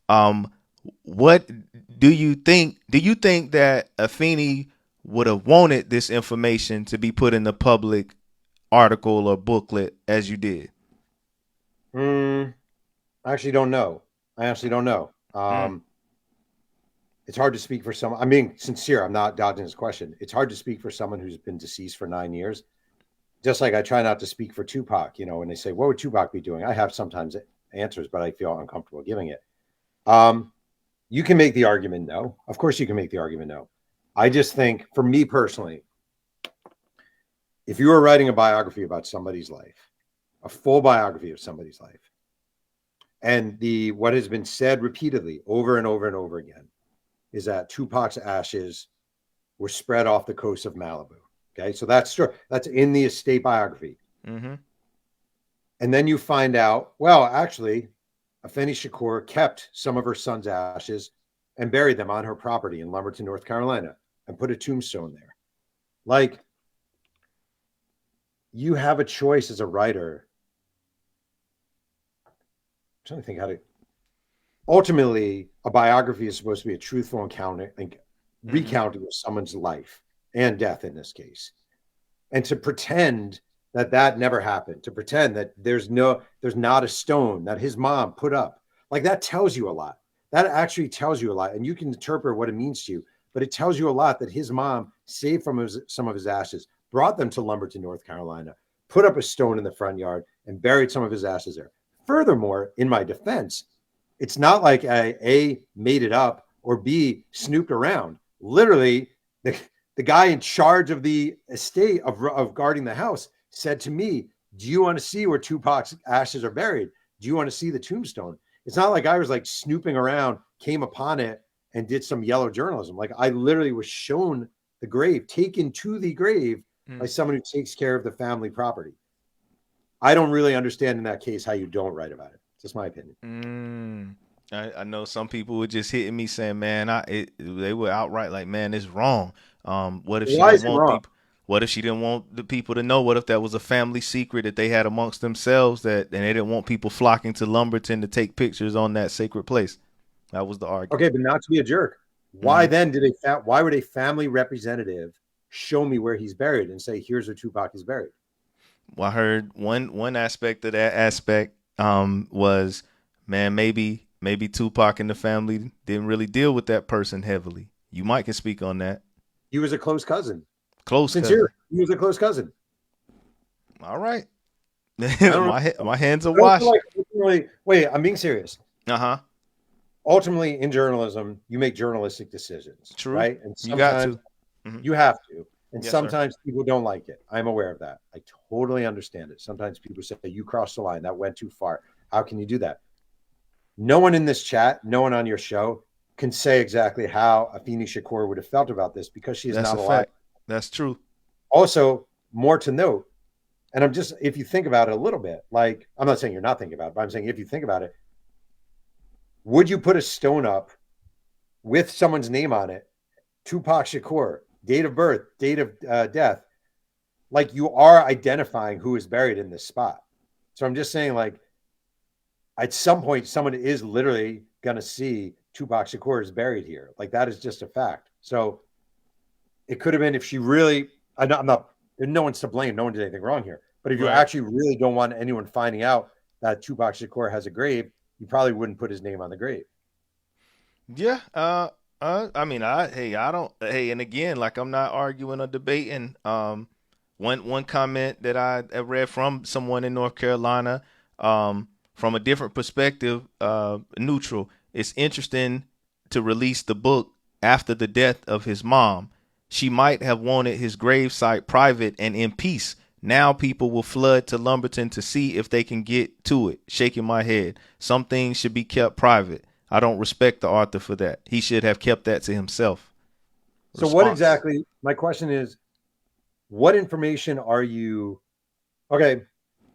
Um, what do you think? Do you think that Afeni would have wanted this information to be put in the public article or booklet as you did? Mm, I actually don't know. I actually don't know. Mm, It's hard to speak for someone. I'm being sincere. I'm not dodging this question. It's hard to speak for someone who's been deceased for 9 years. Just like I try not to speak for Tupac. You know, when they say, "What would Tupac be doing?" I have sometimes answers, but I feel uncomfortable giving it. Um, you can make the argument no. Of course, you can make the argument no. I just think, for me personally, if you were writing a biography about somebody's life, a full biography of somebody's life, and the what has been said repeatedly over and over and over again is that Tupac's ashes were spread off the coast of Malibu. Okay, so that's true. That's in the estate biography. mm-hmm. And then you find out, well, actually, Afeni Shakur kept some of her son's ashes and buried them on her property in Lumberton, North Carolina, and put a tombstone there. Like, you have a choice as a writer. I'm trying to think how to. Ultimately, a biography is supposed to be a truthful encounter, like recounting of someone's life and death in this case. And to pretend that that never happened, to pretend that there's not a stone that his mom put up, like that tells you a lot. That actually tells you a lot, and you can interpret what it means to you. But it tells you a lot that his mom saved from some of his ashes, brought them to Lumberton, North Carolina, put up a stone in the front yard, and buried some of his ashes there. Furthermore, in my defense, it's not like A made it up or B snooped around. Literally, the guy in charge of the estate of guarding the house said to me, do you want to see where Tupac's ashes are buried? Do you want to see the tombstone? It's not like I was like snooping around, came upon it, and did some yellow journalism. Like I literally was shown the grave, taken to the grave by someone who takes care of the family property. I don't really understand in that case how you don't write about it. Just my opinion. I know some people were just hitting me saying, "Man, they were outright like, man, it's wrong. What if she Why didn't is it want wrong? people? What if she didn't want the people to know? What if that was a family secret that they had amongst themselves and they didn't want people flocking to Lumberton to take pictures on that sacred place?" That was the argument. Okay, but not to be a jerk. Why then why would a family representative show me where he's buried and say, here's where Tupac is buried? Well, I heard one aspect of that aspect was, man, maybe Tupac and the family didn't really deal with that person heavily. You might can speak on that. He was a close cousin. Close Sincerely, cousin. he was a close cousin. All right. I don't, my hands are I don't washed. feel like ultimately, wait, I'm being serious. Uh-huh. Ultimately, in journalism, you make journalistic decisions, True. right? And You got sometimes to. Hmm. you have to. And Yes, sir. sometimes people don't like it. I'm aware of that. I totally understand it. Sometimes people say, you crossed the line. That went too far. How can you do that? No one in this chat, no one on your show can say exactly how Afeni Shakur would have felt about this because she is That's not a alive. fact. That's true. Also, more to note, and I'm just, if you think about it a little bit, like, I'm not saying you're not thinking about it, but I'm saying if you think about it, would you put a stone up with someone's name on it, Tupac Shakur, date of birth, date of death? Like, you are identifying who is buried in this spot. So I'm just saying, like, at some point, someone is literally going to see Tupac Shakur is buried here. Like, that is just a fact. So it could have been if she really, I'm not, no one's to blame. No one did anything wrong here. But if you Right. actually really don't want anyone finding out that Tupac Shakur has a grave, you probably wouldn't put his name on the grave. Yeah. I mean, I don't. Hey, and again, like I'm not arguing or debating. One comment that I read from someone in North Carolina, from a different perspective, neutral. It's interesting to release the book after the death of his mom. She might have wanted his gravesite private and in peace. Now people will flood to Lumberton to see if they can get to it. Shaking my head. Some things should be kept private. I don't respect the author for that. He should have kept that to himself. So what Response. exactly, my question is, what information are you, okay,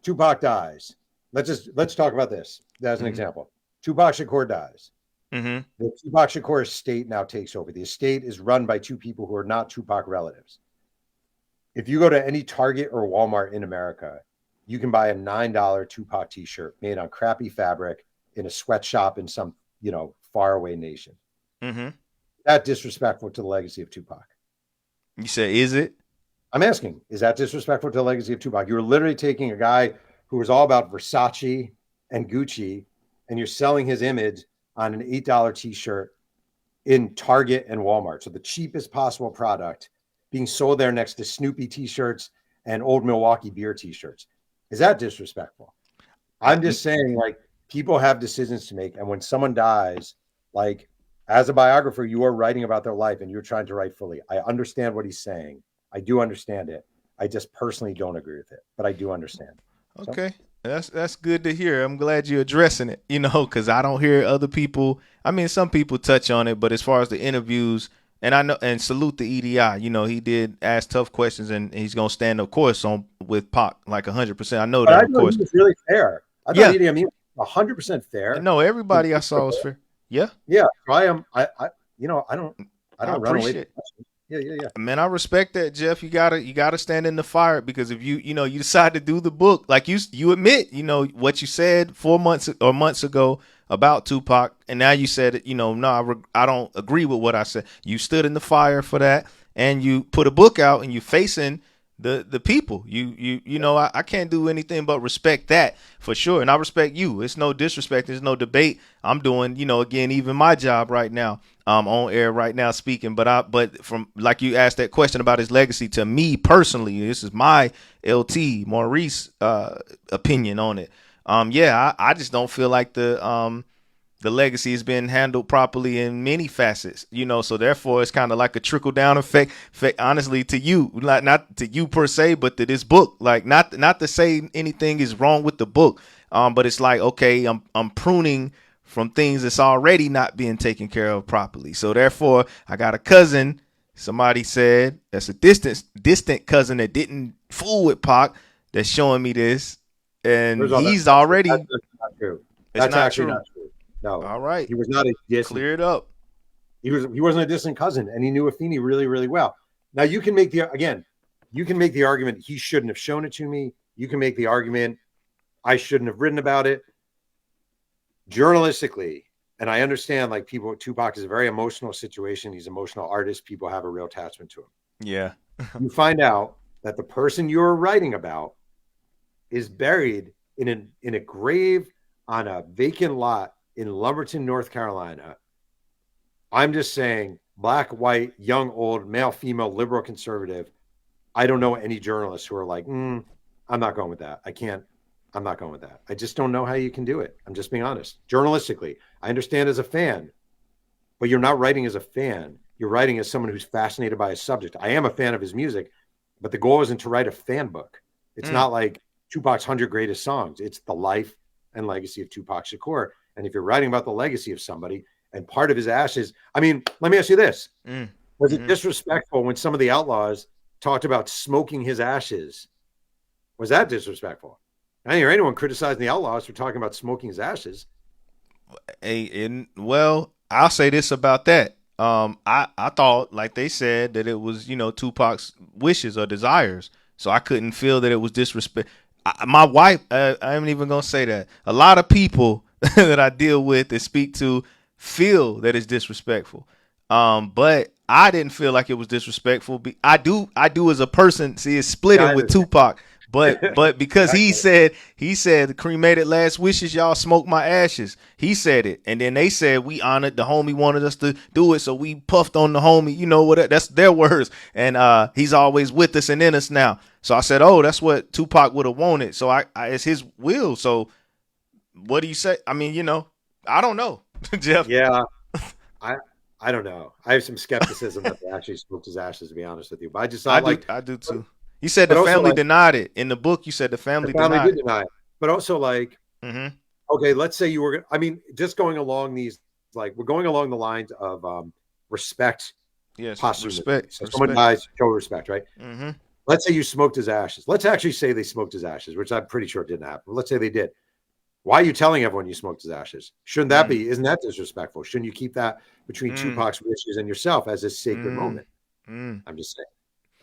Tupac dies. Let's talk about this as an Mm-hmm. example. Tupac Shakur dies. Mm-hmm. The Tupac Shakur estate now takes over. The estate is run by two people who are not Tupac relatives. If you go to any Target or Walmart in America, you can buy a $9 Tupac t-shirt made on crappy fabric in a sweatshop in some, faraway nation. Mm-hmm. That disrespectful to the legacy of Tupac. You say, is it? I'm asking, is that disrespectful to the legacy of Tupac? You're literally taking a guy who was all about Versace and Gucci, and you're selling his image on an $8 t-shirt in Target and Walmart. So the cheapest possible product being sold there next to Snoopy t-shirts and Old Milwaukee beer t-shirts. Is that disrespectful? I'm just saying, like, people have decisions to make. And when someone dies, like, as a biographer, you are writing about their life and you're trying to write fully. I understand what he's saying. I do understand it. I just personally don't agree with it, but I do understand. So, Okay. That's good to hear. I'm glad you're addressing it, because I don't hear other people. I mean, some people touch on it, but as far as the interviews, and I know, and salute the EDI, he did ask tough questions and he's going to stand, of course, on with Pac like 100%. I know But that, I of thought he course. was really fair. I thought Yeah, he, I mean, 100% fair. no, everybody I saw was fair. Yeah, Yeah, so you know, I I don't run away from appreciate. questions. Yeah, yeah, yeah. Man, I respect that, Jeff. You gotta stand in the fire, because if you decide to do the book, like you admit, what you said 4 months or months ago about Tupac, and now you said it, no, I don't agree with what I said. You stood in the fire for that, and you put a book out, and you facing the people. I can't do anything but respect that for sure, and I respect you. It's no disrespect. There's no debate. I'm doing, again, even my job right now, on air right now speaking. But from, like, you asked that question about his legacy, to me personally, this is my LT Maurice opinion on it. Yeah, I just don't feel like the legacy has been handled properly in many facets, so therefore it's kind of like a trickle down effect, honestly, to you, not to you per se, but to this book. Like, not to say anything is wrong with the book, but it's like, okay, I'm pruning from things that's already not being taken care of properly. So therefore, I got a cousin, somebody said, that's a distant cousin that didn't fool with Pac, that's showing me this, and First of all, he's that's already, not true. it's That's not actually true. not true. No, All right, he was not a distant. clear it up. He wasn't a distant cousin, and he knew Afeni really, really well. Now you can make the argument he shouldn't have shown it to me. You can make the argument I shouldn't have written about it. Journalistically, and I understand, like, Tupac is a very emotional situation. He's an emotional artist. People have a real attachment to him. Yeah. You find out that the person you're writing about is buried in a grave on a vacant lot in Lumberton, North Carolina. I'm just saying, black, white, young, old, male, female, liberal, conservative. I don't know any journalists who are like, I'm not going with that. I'm not going with that. I just don't know how you can do it. I'm just being honest. Journalistically, I understand as a fan, but you're not writing as a fan. You're writing as someone who's fascinated by a subject. I am a fan of his music, but the goal isn't to write a fan book. It's not like Tupac's 100 greatest songs. It's the life and legacy of Tupac Shakur. And if you're writing about the legacy of somebody and part of his ashes, I mean, let me ask you this. Was it disrespectful when some of the outlaws talked about smoking his ashes? Was that disrespectful? I didn't hear anyone criticizing the outlaws for talking about smoking his ashes. Well, I'll say this about that. I thought, like they said, that it was, Tupac's wishes or desires. So I couldn't feel that it was disrespect. My wife, I ain't even gonna say that. A lot of people that I deal with and speak to feel that it's disrespectful. But I didn't feel like it was disrespectful. I do as a person see it splitting with Tupac. But because he said the cremated last wishes, y'all smoke my ashes. He said it, and then they said we honored the homie, wanted us to do it, so we puffed on the homie. You know what? That's their words, and he's always with us and in us now. So I said, oh, that's what Tupac would have wanted. So I it's his will. So what do you say? I mean, I don't know, Jeff. Yeah, I I don't know. I have some skepticism that they actually smoked his ashes, to be honest with you. But I just thought, I do too. You said the but also, family like, denied it in the book. You said the the family family denied did it. deny it. But also, like, Mm-hmm. okay, let's say you were. I mean, just going along these, like, we're going along the lines of respect, Yes, posthumously. respect, So someone respect. dies, show respect, right? Mm-hmm. Let's say you smoked his ashes. Let's actually say they smoked his ashes, which I'm pretty sure didn't happen. Let's say they did. Why are you telling everyone you smoked his ashes? Shouldn't that be? Isn't that disrespectful? Shouldn't you keep that between Tupac's wishes and yourself as a sacred moment? I'm just saying.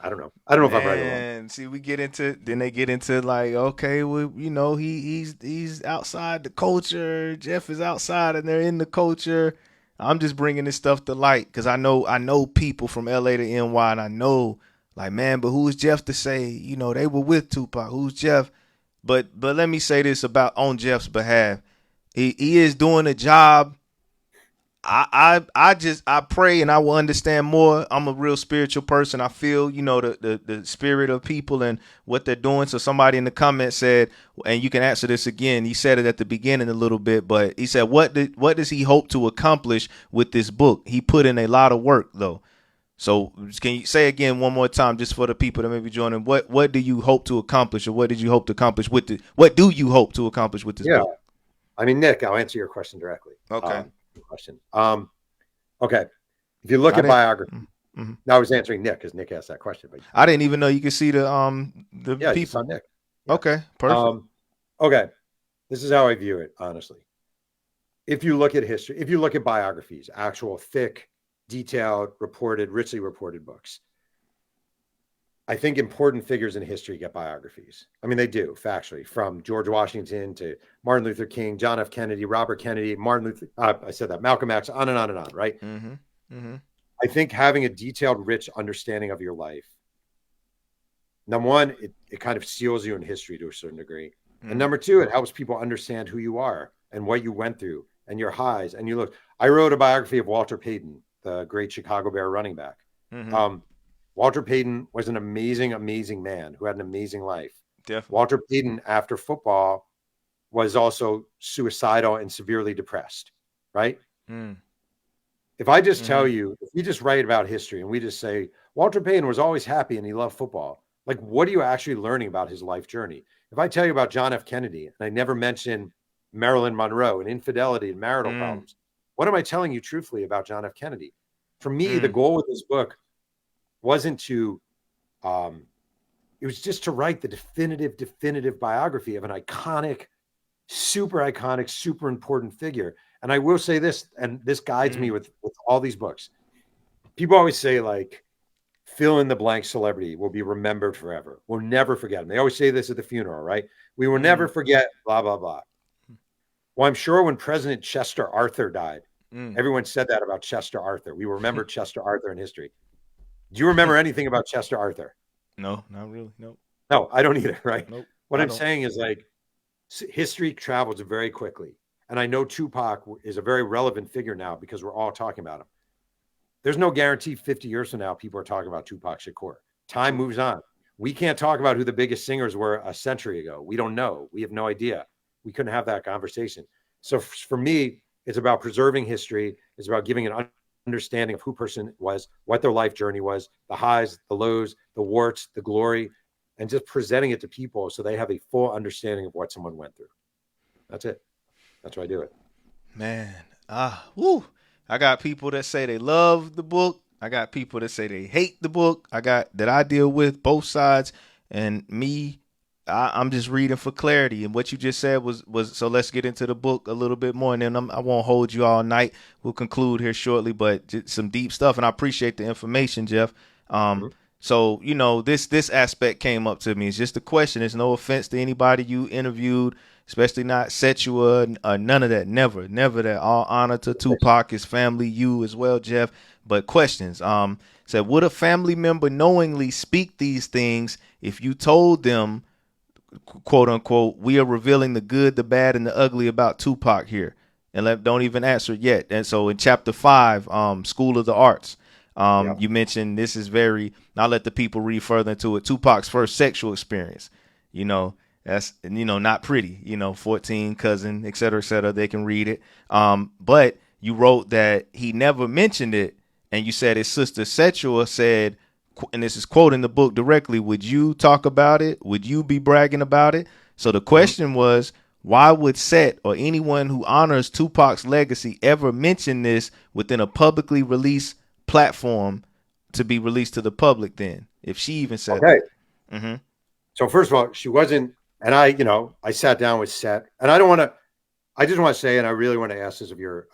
I don't know. I don't know if I'm right or wrong. Man, see, then they get into like, okay, well, he's outside the culture. Jeff is outside, and they're in the culture. I'm just bringing this stuff to light because I know people from LA to NY, and I know, like, man, but who is Jeff to say? They were with Tupac. Who's Jeff? But let me say this about on Jeff's behalf. He is doing a job. I pray and I will understand more. I'm a real spiritual person. I feel, the spirit of people and what they're doing. So somebody in the comments said, and you can answer this again. He said it at the beginning a little bit, but he said, what does he hope to accomplish with this book? He put in a lot of work though. So can you say again one more time, just for the people that may be joining? What do you hope to accomplish, or what did you hope to accomplish with it? What do you hope to accomplish with this book? I mean, Nick, I'll answer your question directly. Okay. Question. Okay. If you look at biography, now I was answering Nick because Nick asked that question. But I didn't even know you could see the the Yeah, just on people. Nick. Yeah. Okay, perfect. Um, okay. This is how I view it, honestly. If you look at history, if you look at biographies, actual thick, detailed, reported, richly reported books, I think important figures in history get biographies. I mean, they do factually, from George Washington to Martin Luther King, John F. Kennedy, Robert Kennedy, Martin Luther. I said that, Malcolm X, on and on and on. Right. Mm-hmm. Mm-hmm. I think having a detailed, rich understanding of your life, number one, it kind of seals you in history to a certain degree, and Mm. number two, it helps people understand who you are and what you went through and your highs and you look. I wrote a biography of Walter Payton, the great Chicago Bear running back. Mm-hmm. Um, Walter Payton was an amazing, amazing man who had an amazing life. Definitely. Walter Payton, after football, was also suicidal and severely depressed, right? Mm. If I just tell Mm-hmm. you, if we just write about history and we just say Walter Payton was always happy and he loved football, like what are you actually learning about his life journey? If I tell you about John F. Kennedy and I never mention Marilyn Monroe and infidelity and marital Mm. problems, what am I telling you truthfully about John F. Kennedy? For me, the Mm. goal with this book wasn't to um, it was just to write the definitive biography of an iconic, super important figure. And I will say this, and this guides me Mm. with all these books. People always say, like, fill in the blank celebrity will be remembered forever. We'll never forget him. They always say this at the funeral, right? We will never Mm. forget, blah, blah, blah. Well, I'm sure when President Chester Arthur died, Mm. everyone said that about Chester Arthur. We remember Chester Arthur in history. Do you remember anything about Chester Arthur? No, not really. Nope. No, I don't either, right? Nope. What I I'm don't. saying is, like, history travels very quickly. And I know Tupac is a very relevant figure now because we're all talking about him. There's no guarantee 50 years from now people are talking about Tupac Shakur. Time True. moves on. We can't talk about who the biggest singers were a century ago. We don't know. We have no idea. We couldn't have that conversation. So for me, it's about preserving history. It's about giving an understanding of who person was, what their life journey was, the highs, the lows, the warts, the glory, and just presenting it to people so they have a full understanding of what someone went through. That's it. That's why I do it. Man. Woo. I got people that say they love the book. I got people that say they hate the book. I got that I deal with both sides. And me, I'm just reading for clarity. And what you just said was so. Let's get into the book a little bit more, and then I won't hold you all night. We'll conclude here shortly, but just some deep stuff. And I appreciate the information, Jeff. Um, Mhm. so this aspect came up to me. It's just a question. It's no offense to anybody you interviewed, especially not Setua, none of that. Never that. All honor to Tupac, his family, you as well, Jeff. But questions. Said, would a family member knowingly speak these things if you told them, quote unquote, we are revealing the good, the bad, and the ugly about Tupac here? And don't even answer yet. And so in chapter 5, School of the Arts, Yep. you mentioned this is very. I'll let the people read further into it. Tupac's first sexual experience. You know, that's not pretty. 14 cousin, et cetera, et cetera. They can read it. But you wrote that he never mentioned it, and you said his sister Setua said, and this is quoting the book directly, would you talk about it? Would you be bragging about it? So the Mhm. question was, why would Set or anyone who honors Tupac's legacy ever mention this within a publicly released platform to be released to the public then, if she even said Okay. that? Mm-hmm. So first of all, she wasn't, and I sat down with Set, and I don't want to. I just want to say, and I really want to ask this of your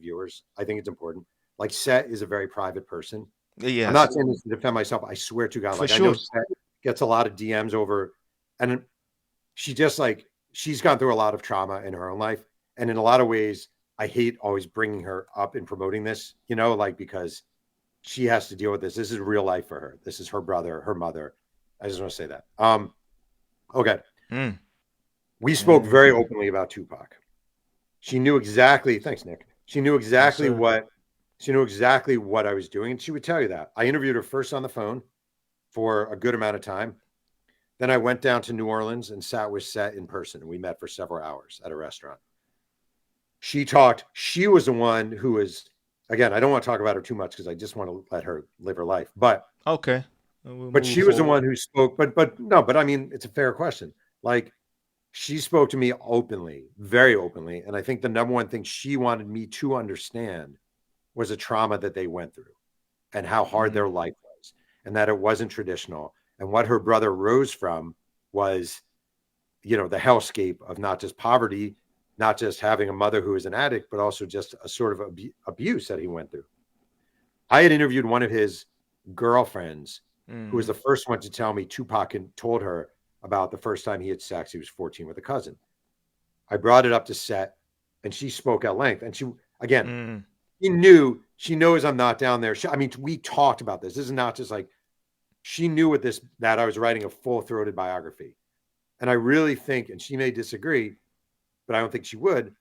viewers. I think it's important. Like, Set is a very private person. I'm Yes, not saying this to defend myself. I swear to God, for like, I know sure. Set gets a lot of DMs over, and she just, like, she's gone through a lot of trauma in her own life, and in a lot of ways, I hate always bringing her up and promoting this. Like, because she has to deal with this. This is real life for her. This is her brother, her mother. I just want to say that. Okay. Mm. We spoke Mm. very openly about Tupac. She knew exactly, thanks, Nick. Yes, sir. She knew exactly what I was doing. And she would tell you that. I interviewed her first on the phone for a good amount of time. Then I went down to New Orleans and sat with Set in person. And we met for several hours at a restaurant. She talked. She was the one who was, again, I don't want to talk about her too much because I just want to let her live her life. But Okay. We'll but move she was the forward. one who spoke. But no, but I mean, it's a fair question. Like, she spoke to me openly, very openly. And I think the number one thing she wanted me to understand was a trauma that they went through and how hard Mm. their life was, and that it wasn't traditional, and what her brother rose from was, the hellscape of not just poverty, not just having a mother who was an addict, but also just a sort of abuse that he went through. I had interviewed one of his girlfriends who was Mm-hmm. the first one to tell me Tupac had told her about the first time he had sex. He was 14 with a cousin. I brought it up to set and she spoke at length. And again, Mm-hmm. she knows I'm not down there. I mean, we talked about this. This is not just like, she knew that I was writing a full throated biography. And I really think, and she may disagree, but I don't think she would,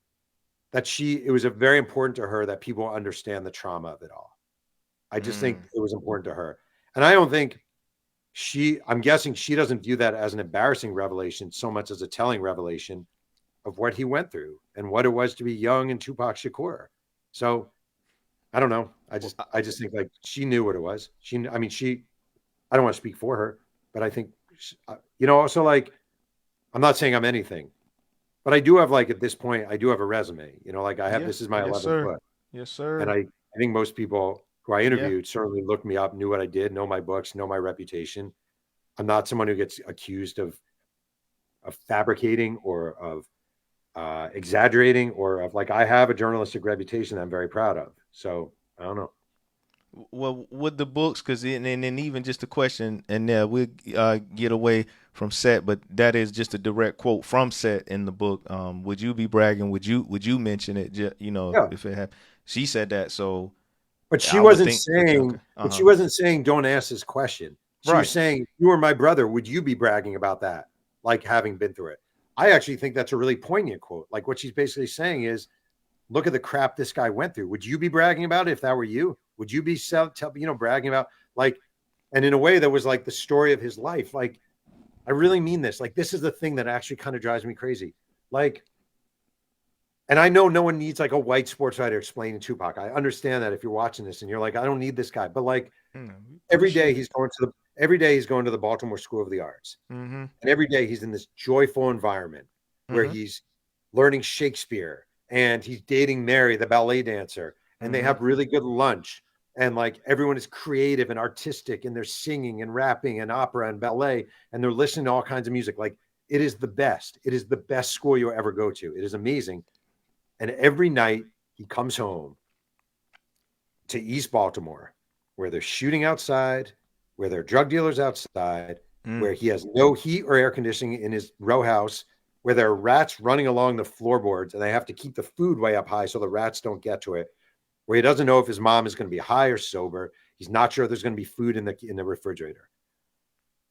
that it was very important to her that people understand the trauma of it all. I just think it was important to her. And I don't think I'm guessing she doesn't view that as an embarrassing revelation so much as a telling revelation of what he went through and what it was to be young in Tupac Shakur. So I don't know. I just think like she knew what it was. I don't want to speak for her, but I think, also like, I'm not saying I'm anything, but I do have like, at this point, I do have a resume, like Yeah. this is my Yes, 11th sir. book. Yes, And sir. I think most people who I Yeah. interviewed certainly looked me up, knew what I did, know my books, know my reputation. I'm not someone who gets accused of fabricating or of exaggerating or of like, I have a journalistic reputation that I'm very proud of. So I don't know. Well, with the books, because and then even just a question, and we'll get away from Set, but that is just a direct quote from Set in the book. Would you be bragging? Would you mention it? Yeah. If it happened, she said that, so But she I would wasn't think, okay, okay, saying, don't ask this question. She was right. saying, you are my brother. Would you be bragging about that? Like having been through it. I actually think that's a really poignant quote. Like what she's basically saying is, look at the crap this guy went through. Would you be bragging about it if that were you? Would you be bragging about like, and in a way that was like the story of his life. Like, I really mean this. Like, this is the thing that actually kind of drives me crazy. Like, and I know no one needs like a white sports writer explaining Tupac. I understand that if you're watching this and you're like, I don't need this guy. But like We every day appreciate it. every day he's going to the Baltimore School of the Arts. Mm-hmm. And every day he's in this joyful environment where Mm-hmm. he's learning Shakespeare and he's dating Mary, the ballet dancer, and they Mm-hmm. have really good lunch. And like everyone is creative and artistic and they're singing and rapping and opera and ballet and they're listening to all kinds of music. Like it is the best. It is the best school you'll ever go to. It is amazing. And every night he comes home to East Baltimore where they're shooting outside, where there are drug dealers outside, Mm. where he has no heat or air conditioning in his row house, where there are rats running along the floorboards and they have to keep the food way up high so the rats don't get to it, where he doesn't know if his mom is going to be high or sober. He's not sure there's going to be food in the refrigerator.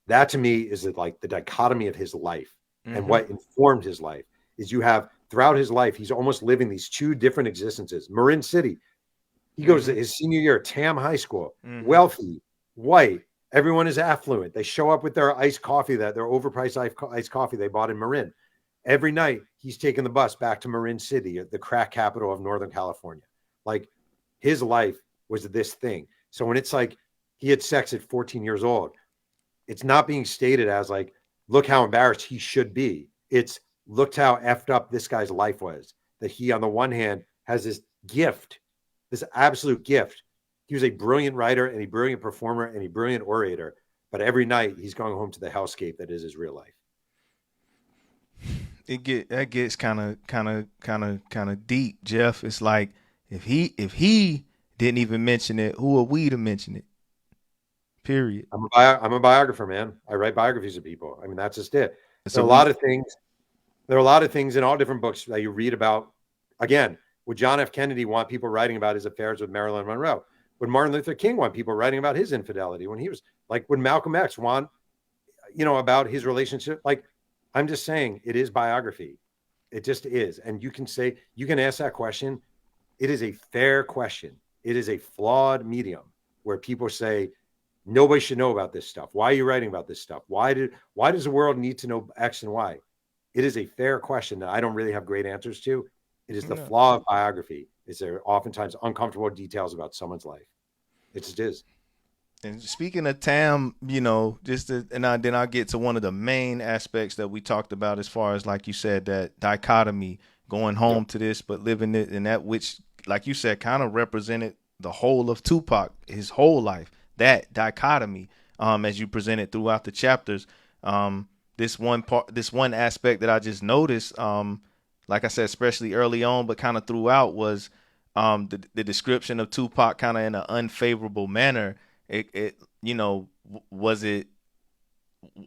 That to me is like the dichotomy of his life. And Mm-hmm. what informed his life is you have throughout his life, he's almost living these two different existences. Marin City, he goes to Mm-hmm. his senior year at Tam High School, Mm-hmm. wealthy, white. Everyone is affluent. They show up with their iced coffee, their overpriced iced coffee they bought in Marin. Every night, he's taking the bus back to Marin City, the crack capital of Northern California. Like his life was this thing. So when it's like he had sex at 14 years old, it's not being stated as like, look how embarrassed he should be. It's looked how effed up this guy's life was. That he, on the one hand, has this gift, this absolute gift. He was a brilliant writer and a brilliant performer and a brilliant orator. But every night he's going home to the hellscape that is his real life. That gets kind of deep, Jeff. It's like if he didn't even mention it, who are we to mention it? Period. I'm a biographer, man. I write biographies of people. I mean, that's just it. There So are a lot we of things. There are a lot of things in all different books that you read about. Again, would John F. Kennedy want people writing about his affairs with Marilyn Monroe? Would Martin Luther King want people writing about his infidelity when he was like, would Malcolm X want, about his relationship? Like, I'm just saying it is biography. It just is. And you can ask that question. It is a fair question. It is a flawed medium where people say, nobody should know about this stuff. Why are you writing about this stuff? Why does the world need to know X and Y? It is a fair question that I don't really have great answers to. It is the yeah. flaw of biography. Is there oftentimes uncomfortable details about someone's life? It just is. And speaking of Tam, then I'll get to one of the main aspects that we talked about as far as like you said that dichotomy going Yep. home to this but living it and that which like you said kind of represented the whole of Tupac his whole life that dichotomy as you presented throughout the chapters. this one aspect that I just noticed, like I said, especially early on, but kind of throughout, was the description of Tupac kind of in an unfavorable manner. It was it,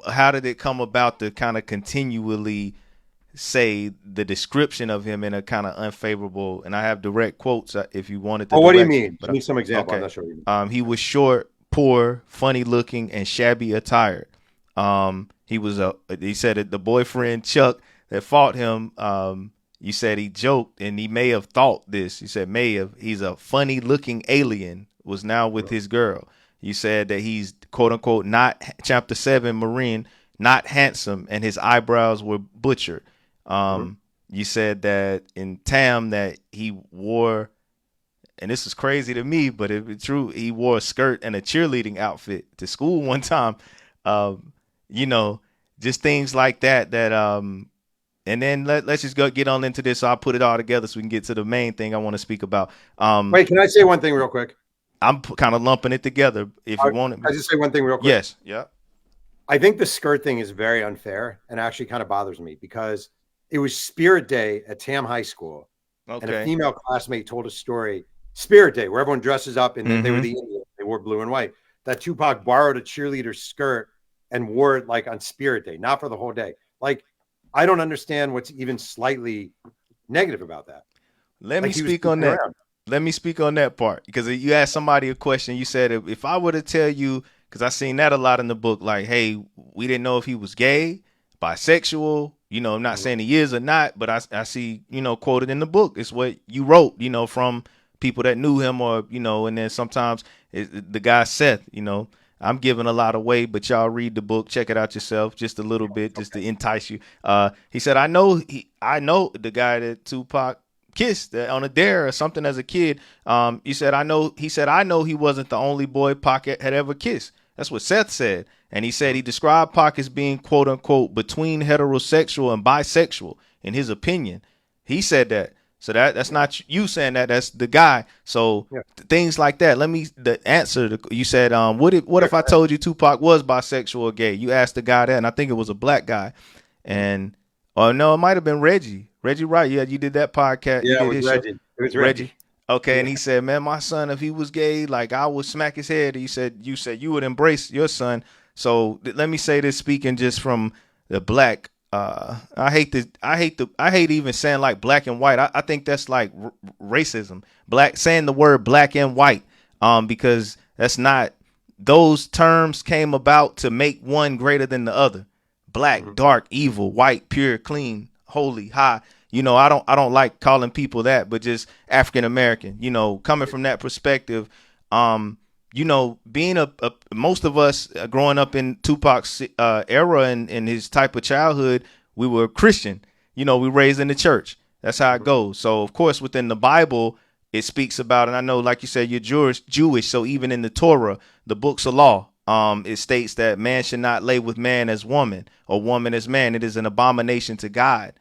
how did it come about to kind of continually say the description of him in a kind of unfavorable? And I have direct quotes if you wanted the Oh, what do you direct, mean? but Give me some example. I'm okay. not sure what you mean. He was short, poor, funny looking, and shabby attired. He was he said that the boyfriend Chuck that fought him, you said he joked and he may have thought this. You said may have. He's a funny looking alien, was now with his girl. You said that he's quote unquote not chapter 7 Marine, not handsome, and his eyebrows were butchered. You said that in Tam that he wore, and this is crazy to me, but if it's true, he wore a skirt and a cheerleading outfit to school one time. Um, you know, just things like that. And then let's just go get on into this. So I'll put it all together so we can get to the main thing I want to speak about. Wait, can I say one thing real quick? I'm kind of lumping it together. If you want it, I just say one thing real quick. yes, yeah. I think the skirt thing is very unfair and actually kind of bothers me because it was Spirit Day at Tam High School, and a Okay. female classmate told a story. Spirit Day, where everyone dresses up and they were the Indians. They wore blue and white. That Tupac borrowed a cheerleader skirt and wore it like on Spirit Day, not for the whole day. Like, I don't understand what's even slightly negative about that. Let me Like, he was speak on goofing that. around. Let me speak on that part because you asked somebody a question. You said if I were to tell you, because I seen that a lot in the book, like, hey, we didn't know if he was gay, bisexual. I'm not saying he is or not, but I see, quoted in the book. It's what you wrote, from people that knew him, or and then sometimes the guy Seth. I'm giving a lot away, but y'all read the book, check it out yourself, just a little bit, just to entice you. He said, I know the guy that Tupac kissed on a dare or something as a kid. He said, I know he wasn't the only boy Pac had ever kissed. That's what Seth said. And he said he described Pac as being, quote unquote, between heterosexual and bisexual, in his opinion. He said that. So that's not you saying that. That's the guy. So Yeah. things like that. The answer. You said, what if I told you Tupac was bisexual or gay? You asked the guy that, and I think it was a black guy. And no, it might have been Reggie. Reggie Wright. Yeah, you did that podcast. You Yeah, it did was his show. Reggie. It was Reggie. Okay, Yeah. and he said, "Man, my son, if he was gay, like I would smack his head." He said, "You said you would embrace your son." So let me say this, speaking just from the black. I hate even saying like black and white. I think that's like racism. Black, saying the word black and white, because that's not. Those terms came about to make one greater than the other. Black, dark, evil; white, pure, clean, holy, high. I don't like calling people that, but just African American. Coming from that perspective, being most of us growing up in Tupac's era and his type of childhood, we were Christian. We raised in the church. That's how it goes. So of course, within the Bible, it speaks about, and I know, like you said, you're Jewish. So even in the Torah, the books of law, it states that man should not lay with man as woman, or woman as man. It is an abomination to God.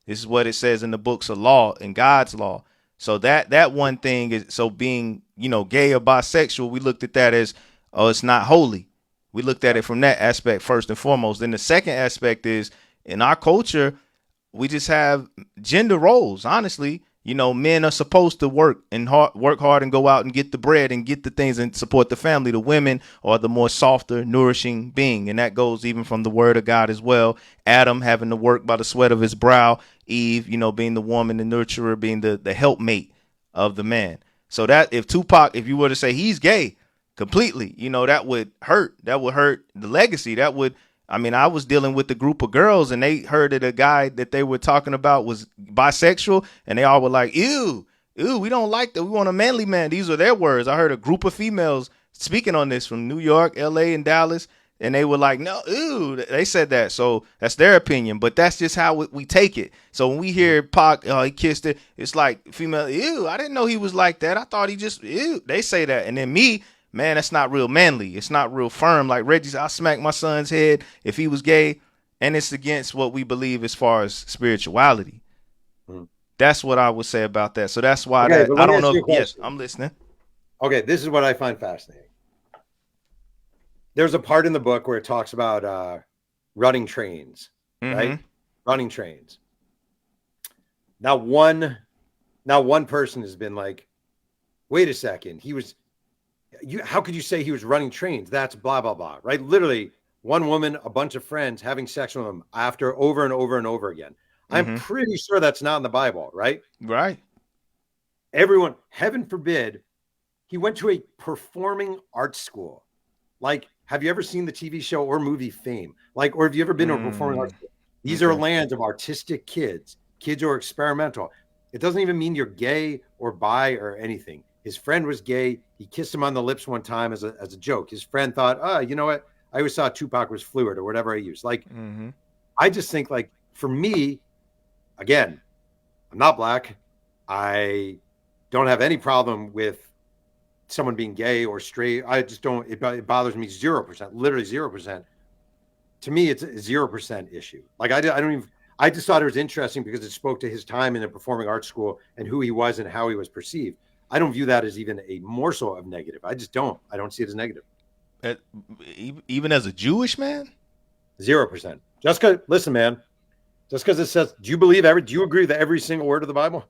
This is what it says in the books of law, in God's law. So that one thing is, so being, gay or bisexual, we looked at that as, oh, it's not holy. We looked at it from that aspect first and foremost. Then the second aspect is, in our culture, we just have gender roles. Honestly, men are supposed to work hard and go out and get the bread and get the things and support the family. The women are the more softer, nourishing being. And that goes even from the word of God as well. Adam having to work by the sweat of his brow. Eve, being the woman, the nurturer, being the helpmate of the man. So that if Tupac, if you were to say he's gay completely, that would hurt. That would hurt the legacy. I was dealing with a group of girls and they heard that a guy that they were talking about was bisexual, and they all were like, ew, we don't like that. We want a manly man. These are their words. I heard a group of females speaking on this from New York, LA, and Dallas. And they were like, no, ew, they said that. So that's their opinion, but that's just how we take it. So when we hear Pac, he kissed it, it's like female, ew, I didn't know he was like that. I thought he just, ew, they say that. And then me, man, that's not real manly. It's not real firm. Like Reggie's, I'll smack my son's head if he was gay. And it's against what we believe as far as spirituality. That's what I would say about that. So that's why Okay, but I let me don't ask know. you a Yes, question. I'm listening. Okay, this is what I find fascinating. There's a part in the book where it talks about running trains, Mm-hmm. right? Running trains. Now one person has been like, wait a second, he was how could you say he was running trains? That's blah blah blah, right? Literally, one woman, a bunch of friends having sex with him after over and over and over again. I'm Mm-hmm. pretty sure that's not in the Bible, right? Right. Everyone, heaven forbid, he went to a performing arts school. Like, have you ever seen the TV show or movie Fame? Like, or have you ever been to a performing arts Mm. school? These are Okay. lands of artistic kids. Kids who are experimental. It doesn't even mean you're gay or bi or anything. His friend was gay. He kissed him on the lips one time as a joke. His friend thought, oh, you know what? I always thought Tupac was fluid or whatever I used. Like, Mm-hmm. I just think, like, for me, again, I'm not black. I don't have any problem with someone being gay or straight. I just don't. It bothers me 0%, literally 0%. To me, it's a 0% issue. Like I don't even. I just thought it was interesting because it spoke to his time in a performing arts school and who he was and how he was perceived. I don't view that as even a morsel of negative. I just don't. I don't see it as negative. Uh, Even as a Jewish man, 0%. Just because, listen, man. Just because it says, do you believe every? Do you agree with every single word of the Bible?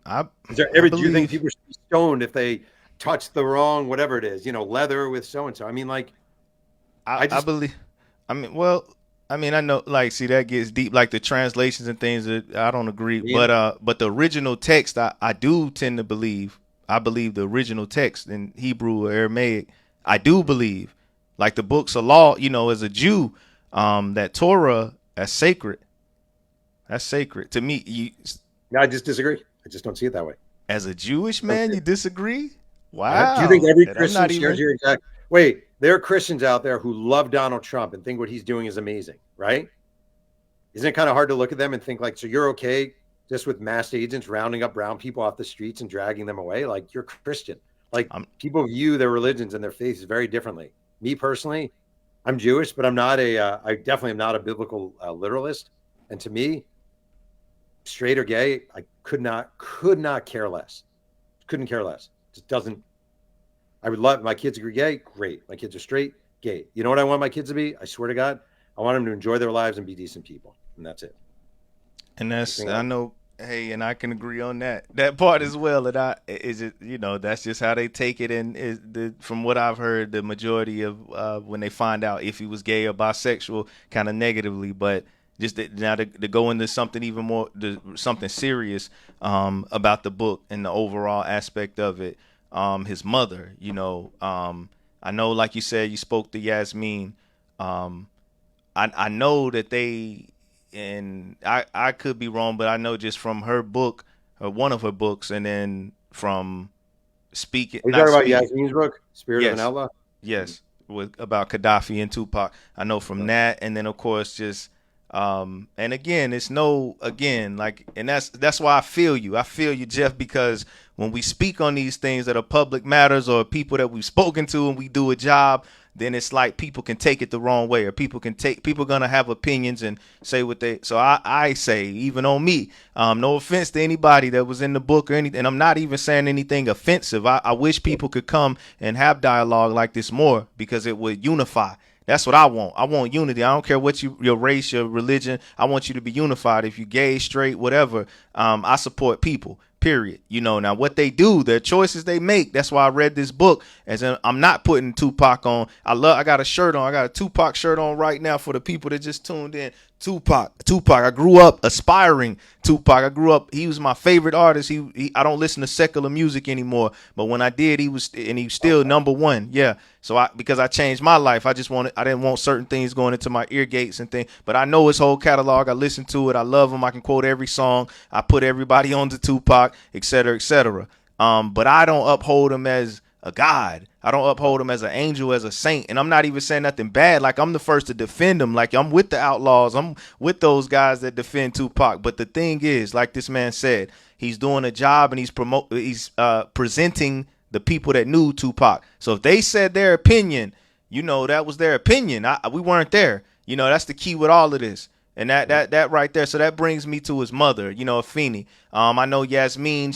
I Is there I every? Do you think believe people should be stoned if they touch the wrong whatever it is? Leather with so and so. I mean, like, I I just believe. I mean, well, I mean, I know, like, see, that gets deep, like the translations and things that I don't agree, mean, but the original text, I do tend to believe. I believe the original text in Hebrew or Aramaic. I do believe, like the books of law. As a Jew, that Torah, that's sacred. That's sacred to me. I just disagree. I just don't see it that way. As a Jewish I don't man, see you it. disagree? Do you think Wow, every and I'm Christian not shares even. your exact? Wait, there are Christians out there who love Donald Trump and think what he's doing is amazing, right? Isn't it kind of hard to look at them and think like, so you're okay just with mass agents rounding up brown people off the streets and dragging them away? Like you're Christian. Like I'm people view their religions and their faiths very differently. Me personally, I'm Jewish, but I'm not a. I definitely am not a biblical literalist. And to me, straight or gay, I could not care less. Couldn't care less. Just doesn't. I would love my kids to be gay. Great. My kids are straight. Gay. You know what I want my kids to be? I swear to God, I want them to enjoy their lives and be decent people, and that's it. And Anything I else? know, hey, and I can agree on that part as well. And I is it, that's just how they take it. And from what I've heard, the majority of when they find out if he was gay or bisexual, kind of negatively. But just now to go into something even more, something serious about the book and the overall aspect of it. His mother, I know, like you said, you spoke to Yasmin. Um, I know that and I could be wrong, but I know just from her book, or one of her books, and then from speaking, Are you not talking about speaking. Yasmin's book, Spirit of an Yes, Outlaw? Mhm. yes, with about Gaddafi and Tupac. I know from that, and then of course just and again, it's no again like, and that's why I feel you. I feel you, Jeff, because when we speak on these things that are public matters or people that we've spoken to and we do a job, then it's like people can take it the wrong way, or people gonna have opinions and say what they. So I say, even on me, no offense to anybody that was in the book or anything, and I'm not even saying anything offensive. I wish people could come and have dialogue like this more, because it would unify. That's what I want. I want unity. I don't care what your race, your religion. I want you to be unified. If you're gay, straight, whatever, I support people. Period. Now what they do, their choices they make. That's why I read this book. As in, I'm not putting Tupac on. I got a shirt on. I got a Tupac shirt on right now for the people that just tuned in. Tupac. I grew up aspiring Tupac. I grew up. He was my favorite artist. I don't listen to secular music anymore, but when I did, he was still number one. Yeah. So because I changed my life, I didn't want certain things going into my ear gates and things. But I know his whole catalog. I listen to it. I love him. I can quote every song. I put everybody on to Tupac, et cetera, et cetera. But I don't uphold him as a god. I don't uphold him as an angel, as a saint. And I'm not even saying nothing bad. Like, I'm the first to defend him. Like, I'm with the outlaws. I'm with those guys that defend Tupac. But the thing is, like this man said, he's doing a job and he's presenting the people that knew Tupac. So if they said their opinion, that was their opinion. We weren't there. That's the key with all of this. And that right there. So that brings me to his mother, Afeni. I know Yasmin.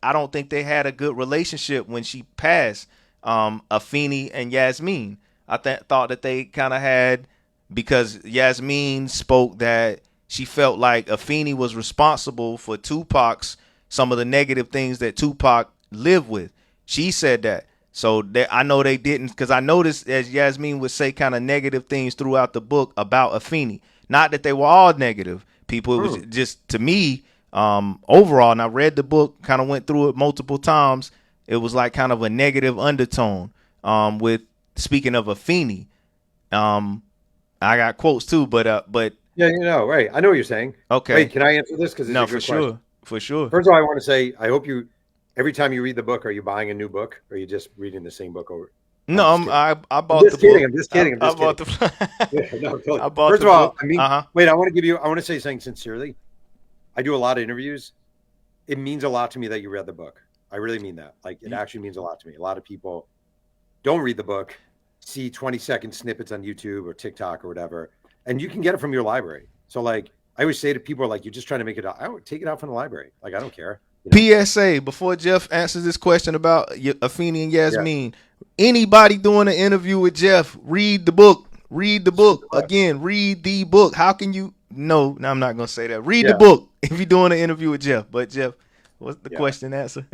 I don't think they had a good relationship when she passed. Afeni and Yasmin. thought that they kind of had, because Yasmin spoke that she felt like Afeni was responsible for Tupac's some of the negative things that Tupac lived with. She said that. So that I know they didn't, because I noticed as Yasmin would say kind of negative things throughout the book about Afeni. Not that they were all negative people. It was Hmm. just to me, overall, and I read the book, kind of went through it multiple times. It was like kind of a negative undertone. With speaking of Afeni, um, I got quotes too, but Yeah, right. I know what you're saying. Wait, okay, can I answer this? Because it's a no, for good question. sure, for sure. First of all, I want to say, I hope every time you read the book, are you buying a new book or are you just reading the same book over? I'm No, just kidding. I I'm bought the just kidding. book. I'm just kidding. I'm I just kidding. bought the Yeah, no, totally. I bought First the of all, book. I mean, Uh huh. wait, I want to say something sincerely. I do a lot of interviews. It means a lot to me that you read the book. I really mean that. Like, it actually means a lot to me. A lot of people don't read the book, see 20-second snippets on YouTube or TikTok or whatever, and you can get it from your library. So, like, I always say to people, like, you're just trying to make it out. I would take it out from the library. Like, I don't care. PSA before Jeff answers this question about Afeni and Yeah. Yasmin. Anybody doing an interview with Jeff, read the book. Read the Just read book the book. again. Read the book. How can you? No, I'm not gonna say that. Read the Yeah. book if you're doing an interview with Jeff. But Jeff, what's the Yeah. question answer?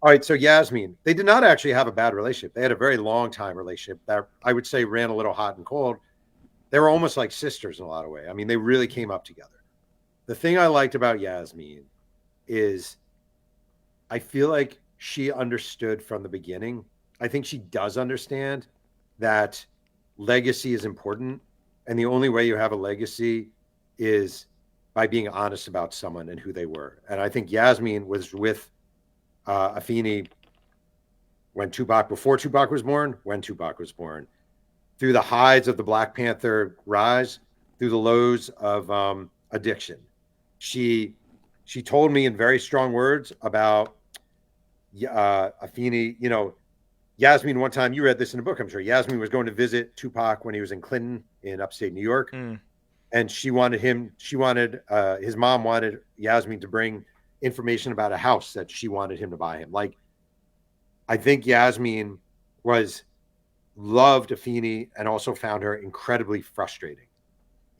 All right. So Yasmin, they did not actually have a bad relationship. They had a very long time relationship that I would say ran a little hot and cold. They were almost like sisters in a lot of ways. I mean, they really came up together. The thing I liked about Yasmin is I feel like she understood from the beginning. I think she does understand that legacy is important. And the only way you have a legacy is by being honest about someone and who they were. And I think Yasmin was with Afeni before Tupac was born, when Tupac was born, through the highs of the Black Panther rise, through the lows of addiction. She she told me in very strong words about Afeni. Yasmin. One time, you read this in a book, I'm sure. Yasmin was going to visit Tupac when he was in Clinton in upstate New York, Mm, and she wanted him. She wanted his mom wanted Yasmin to bring information about a house that she wanted him to buy him. Like, I think Yasmin was loved Afeni and also found her incredibly frustrating,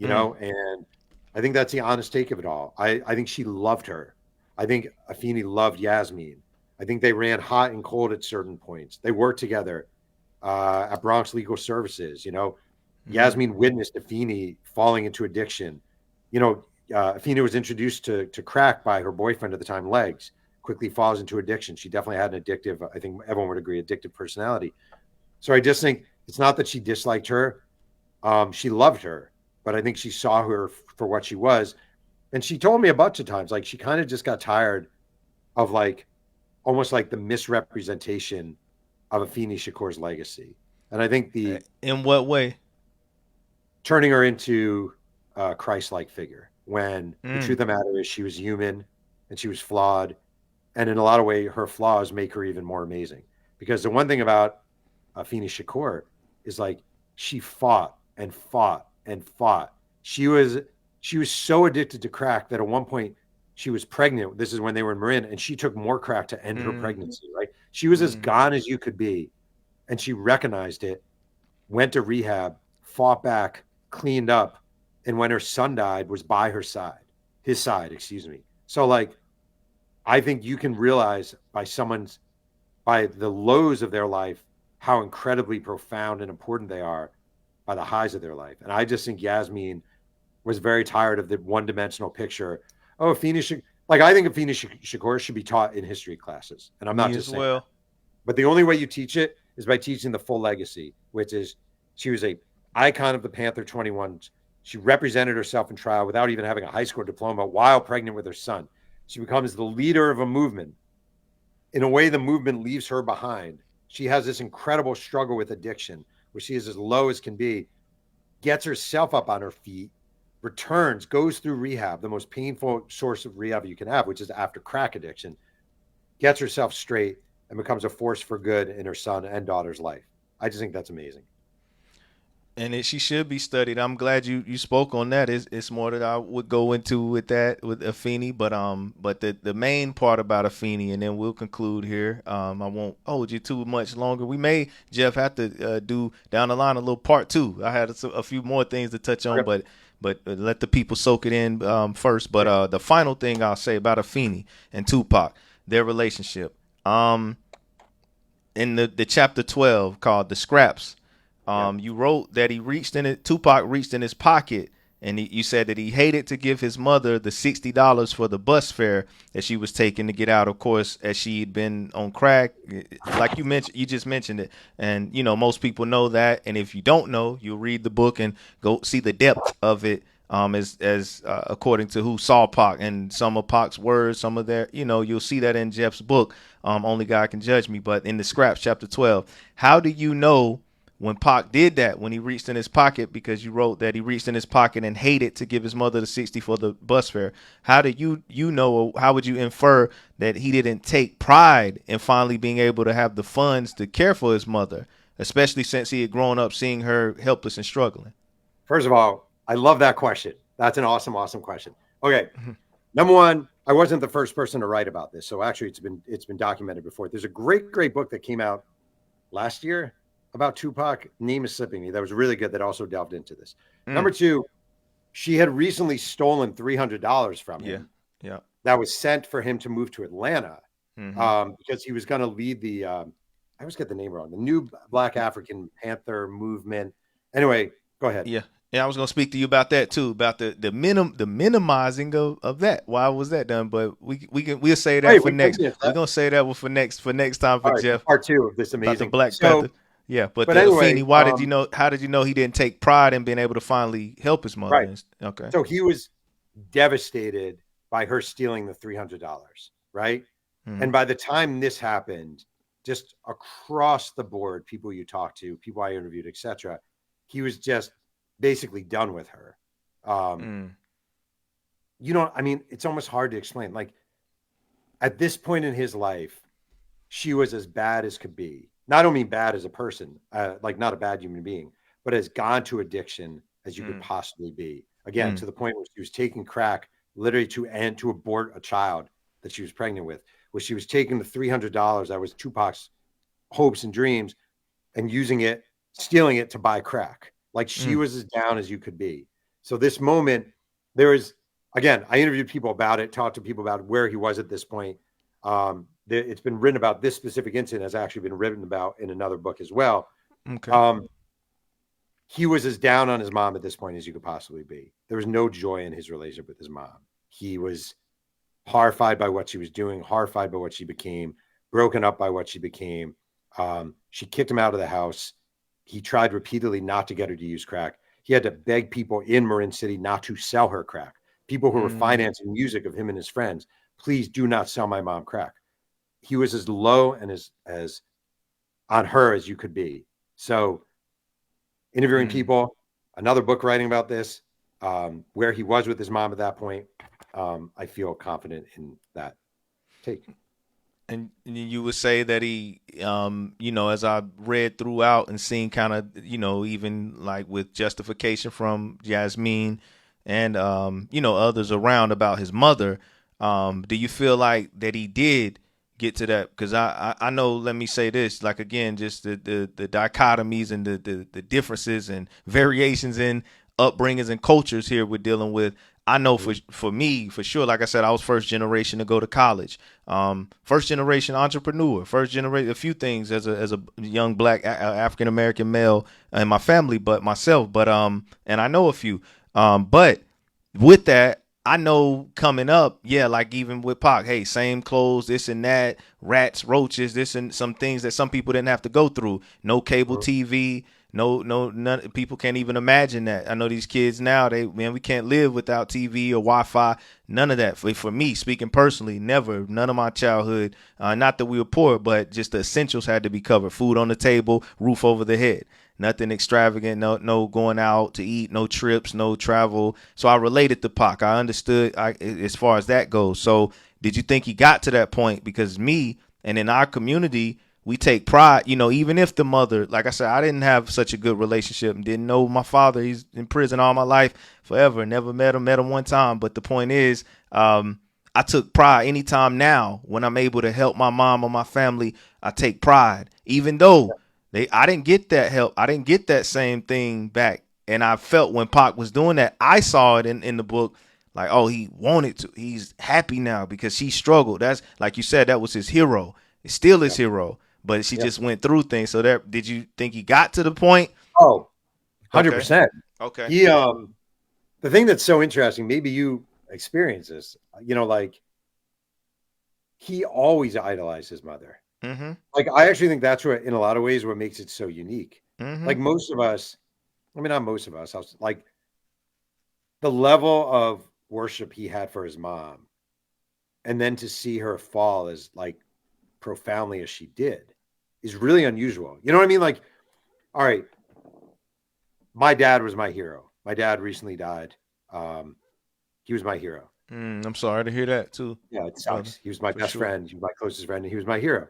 mm, and I think that's the honest take of it all. I think she loved her. I think Afeni loved Yasmin. I think they ran hot and cold at certain points. They worked together at Bronx Legal Services. mm, Yasmin witnessed Afeni falling into addiction. Afeni was introduced to crack by her boyfriend at the time, Legs. Quickly falls into addiction. She definitely had an addictive, I think everyone would agree, addictive personality. So I just think it's not that she disliked her. She loved her, but I think she saw her for what she was. And she told me a bunch of times, like, she kind of just got tired of, like, almost like the misrepresentation of Afeni Shakur's legacy. And I think the in what way? turning her into a Christ-like figure, when the Mm, truth of the matter is she was human and she was flawed. And in a lot of ways, her flaws make her even more amazing. Because the one thing about Afeni Shakur is, like, she fought and fought and fought. She was so addicted to crack that at one point she was pregnant. This is when they were in Marin, and she took more crack to end her mm, pregnancy. Right? She was as mm, gone as you could be, and she recognized it, went to rehab, fought back, cleaned up, and when her son died, was by his side, excuse me. So, like, I think you can realize by the lows of their life how incredibly profound and important they are by the highs of their life. And I just think Yasmin was very tired of the one-dimensional picture. Oh, I think Afeni Shakur should be taught in history classes, and I'm not me just as saying that. well. But the only way you teach it is by teaching the full legacy, which is she was a icon of the Panther 21s. She represented herself in trial without even having a high school diploma while pregnant with her son. She becomes the leader of a movement. In a way, the movement leaves her behind. She has this incredible struggle with addiction, where she is as low as can be, gets herself up on her feet, returns, goes through rehab, the most painful source of rehab you can have, which is after crack addiction, gets herself straight, and becomes a force for good in her son and daughter's life. I just think that's amazing. And she should be studied. I'm glad you spoke on that. It's more that I would go into with that with Afeni, but the main part about Afeni, and then we'll conclude here. I won't hold you too much longer. We may, Jeff, have to do down the line a little part two. I had a few more things to touch on, Okay. but let the people soak it in first. But Yeah. the final thing I'll say about Afeni and Tupac, their relationship. In the chapter 12 called the scraps, Yeah. you wrote that Tupac reached in his pocket, and you said that he hated to give his mother the $60 for the bus fare that she was taking to get out, of course, as she'd been on crack. Like you just mentioned it. And most people know that, and if you don't know, you'll read the book and go see the depth of it. As according to who saw Pac and some of Pac's words, some of their, you'll see that in Jeff's book. Only God can judge me. But in the scraps, chapter 12, how do you know when Pac did that, when he reached in his pocket, because you wrote that he reached in his pocket and hated to give his mother the 60 for the bus fare? How do you know, or how would you infer that he didn't take pride in finally being able to have the funds to care for his mother, especially since he had grown up seeing her helpless and struggling? First of all, I love that question. That's an awesome, awesome question. Okay. Number one, I wasn't the first person to write about this. So actually it's been documented before. There's a great, great book that came out last year about Tupac. Name is slipping me. That was really good. That also delved into this. Mm, Number two, she had recently stolen $300 from yeah, him yeah. that was sent for him to move to Atlanta, Mm-hmm. because he was going to lead the, I always get the name wrong, the new Black African Panther movement. Anyway, go ahead. Yeah. Yeah, I was gonna speak to you about that too, about the minimizing of that. Why was that done? But we'll say that Wait, for we can next. finish We're that. gonna say that for next time for All right, Jeff part two of this about the amazing. Black So, Panther. Yeah, but but the anyway, Afeni, why did you know? How did you know he didn't take pride in being able to finally help his mother? right. Okay. So he was devastated by her stealing the $300, right? Mm-hmm. And by the time this happened, just across the board, people you talk to, people I interviewed, etc., he was just basically done with her. Um, Mm, I mean, it's almost hard to explain. Like at this point in his life, she was as bad as could be. Not only bad as a person, like not a bad human being, but as gone to addiction as you could mm, possibly be. Again, mm, to the point where she was taking crack literally to abort a child that she was pregnant with, where she was taking the $300 that was Tupac's hopes and dreams and using it, stealing it to buy crack. Like she mm, was as down as you could be. So this moment, there is again, I interviewed people about it, talked to people about where he was at this point. It's been written about this specific incident has actually been written about in another book as well. okay. Um, he was as down on his mom at this point as you could possibly be. There was no joy in his relationship with his mom. He was horrified by what she was doing, horrified by what she became, broken up by what she became. She kicked him out of the house. He tried repeatedly not to get her to use crack. He had to beg people in Marin City not to sell her crack. People who were Mm, financing music of him and his friends, please do not sell my mom crack. He was as low and as on her as you could be. So interviewing mm. people, another book writing about this, where he was with his mom at that point. I feel confident in that take. And you would say that he, as I read throughout and seen kind of, even like with justification from Jasmine and, others around about his mother, do you feel like that he did get to that? Because I know, let me say this, like, again, just the dichotomies and the differences and variations in upbringings and cultures here we're dealing with. I know Mhm. for me, for sure, like I said, I was first generation to go to college. First generation entrepreneur, first generation, a few things as a young black African American male in my family, but myself, and I know a few. But with that, I know coming up, yeah, like even with Pac, hey, same clothes, this and that, rats, roaches, this and some things that some people didn't have to go through. No cable Mhm. TV, none. People can't even imagine that. I know these kids now, we can't live without TV or Wi-Fi. None of that. For me, speaking personally, never. None of my childhood. Not that we were poor, but just the essentials had to be covered: food on the table, roof over the head. Nothing extravagant. No going out to eat. No trips. No travel. So I related to Pac. I understood as far as that goes. So did you think he got to that point? Because me and in our community, we take pride, even if the mother, like I said, I didn't have such a good relationship and didn't know my father. He's in prison all my life, forever. Never met him one time. But the point is, I took pride anytime now when I'm able to help my mom or my family. I take pride, even though I didn't get that help. I didn't get that same thing back. And I felt when Pac was doing that, I saw it in the book, like, oh, he wanted to. He's happy now because he struggled. That's like you said, that was his hero. It's still his Yep. hero, but she Yep. just went through things. So there, did you think he got to the point? Oh, Okay. 100%. Okay. He the thing that's so interesting, maybe you experience this, like he always idolized his mother. Mm-hmm. Like I actually think that's what in a lot of ways what makes it so unique. Mm-hmm. Like most of us, I mean not most of us, I was like the level of worship he had for his mom and then to see her fall as like profoundly as she did is really unusual. You know what I mean? Like, all right, my dad was my hero. My dad recently died. He was my hero. I'm sorry to hear that too, Yeah, it brother. sucks. He was my For best sure. friend. He was my closest friend, and he was my hero.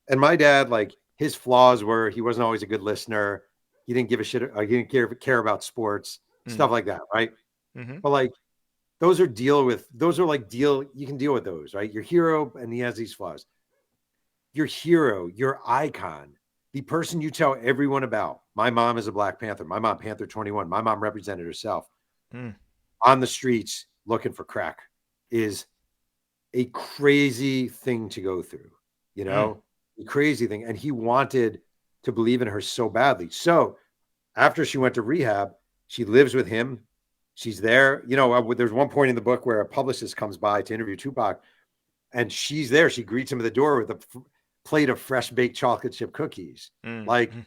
And my dad, like his flaws were he wasn't always a good listener. He didn't give a shit. He didn't care about sports, Mm. stuff like that, right? Mm-hmm. But like those are like you can deal with those, right? Your hero, and he has these flaws. Your hero, your icon, the person you tell everyone about. My mom is a Black Panther. My mom, Panther 21. My mom represented herself Mm. on the streets looking for crack is a crazy thing to go through, Mm. a crazy thing. And he wanted to believe in her so badly. So after she went to rehab, she lives with him. She's there. There's one point in the book where a publicist comes by to interview Tupac, and she's there. She greets him at the door with a plate of fresh baked chocolate chip cookies. Mm. Like Mm.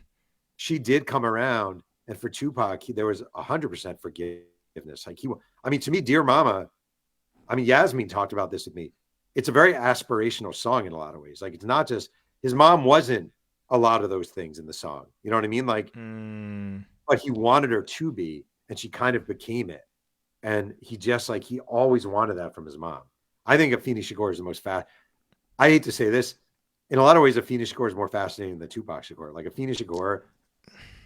she did come around, and for Tupac, there was 100% forgiveness. Like I mean, to me, Dear Mama. I mean, Yasmin talked about this with me. It's a very aspirational song in a lot of ways. Like it's not just his mom wasn't a lot of those things in the song. You know what I mean? Like, Mm. but he wanted her to be, and she kind of became it. And he just like he always wanted that from his mom. I think Afeni Shakur is the most fat. I hate to say this, in a lot of ways, Afeni Shakur is more fascinating than Tupac Shakur. Like Afeni Shakur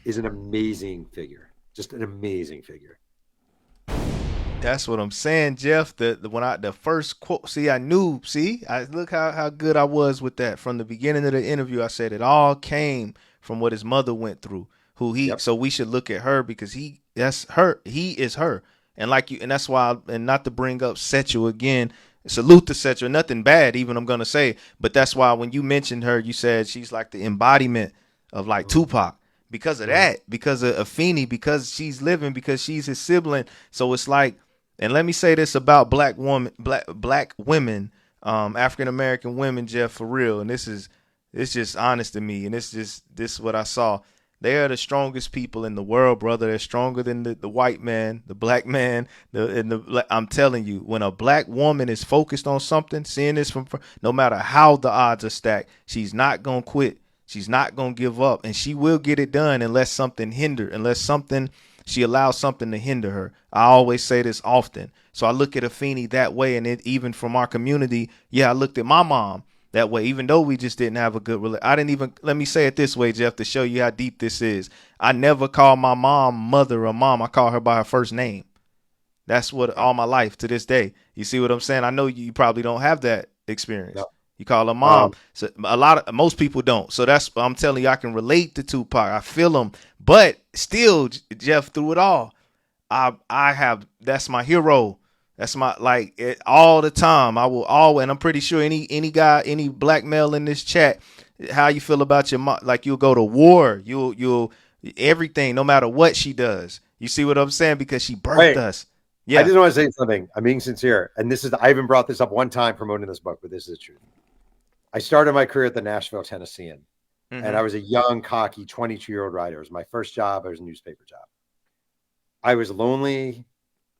is an amazing figure, just an amazing figure. That's what I'm saying, Jeff. The first quote, I look how good I was with that from the beginning of the interview. I said it all came from what his mother went through. Yep. So we should look at her because that's her. He is her, and like you, and that's why. And not to bring up Setchu again. Salute to Setchu. Nothing bad, even I'm gonna say, but that's why when you mentioned her, you said she's like the embodiment of like Mm-hmm. Tupac because of that, because of Afeni, because she's living, because she's his sibling. So it's like, and let me say this about black women, African American women, Jeff, for real. And it's just honest to me, and this is what I saw. They are the strongest people in the world, brother. They're stronger than the white man, the black man. I'm telling you, when a black woman is focused on something, seeing this from no matter how the odds are stacked, she's not gonna quit. She's not gonna give up, and she will get it done unless something she allows something to hinder her. I always say this often. So I look at Afeni that way, and even from our community, I looked at my mom that way, even though we just didn't have a good relationship. I didn't even, let me say it this way, Jeff, to show you how deep this is. I never call my mom mother or mom. I call her by her first name. That's what Yep. all my life to this day. You see what I'm saying? I know you probably don't have that experience. Yep. You call her mom. Um, So most people don't. So that's I'm telling you, I can relate to Tupac. I feel him, but still, Jeff, through it all, I have that's my hero. That's my all the time. I will always, and I'm pretty sure any guy, any black male in this chat, how you feel about your mom? Like you'll go to war. You'll everything, no matter what she does. You see what I'm saying? Because she birthed wait, us. I Yeah. just want to say something. I'm being sincere. And I haven't brought this up one time promoting this book, but this is the truth. I started my career at the Nashville Tennessean, and Mm-hmm. I was a young, cocky 22-year-old writer. It was my first job. It was a newspaper job. I was lonely.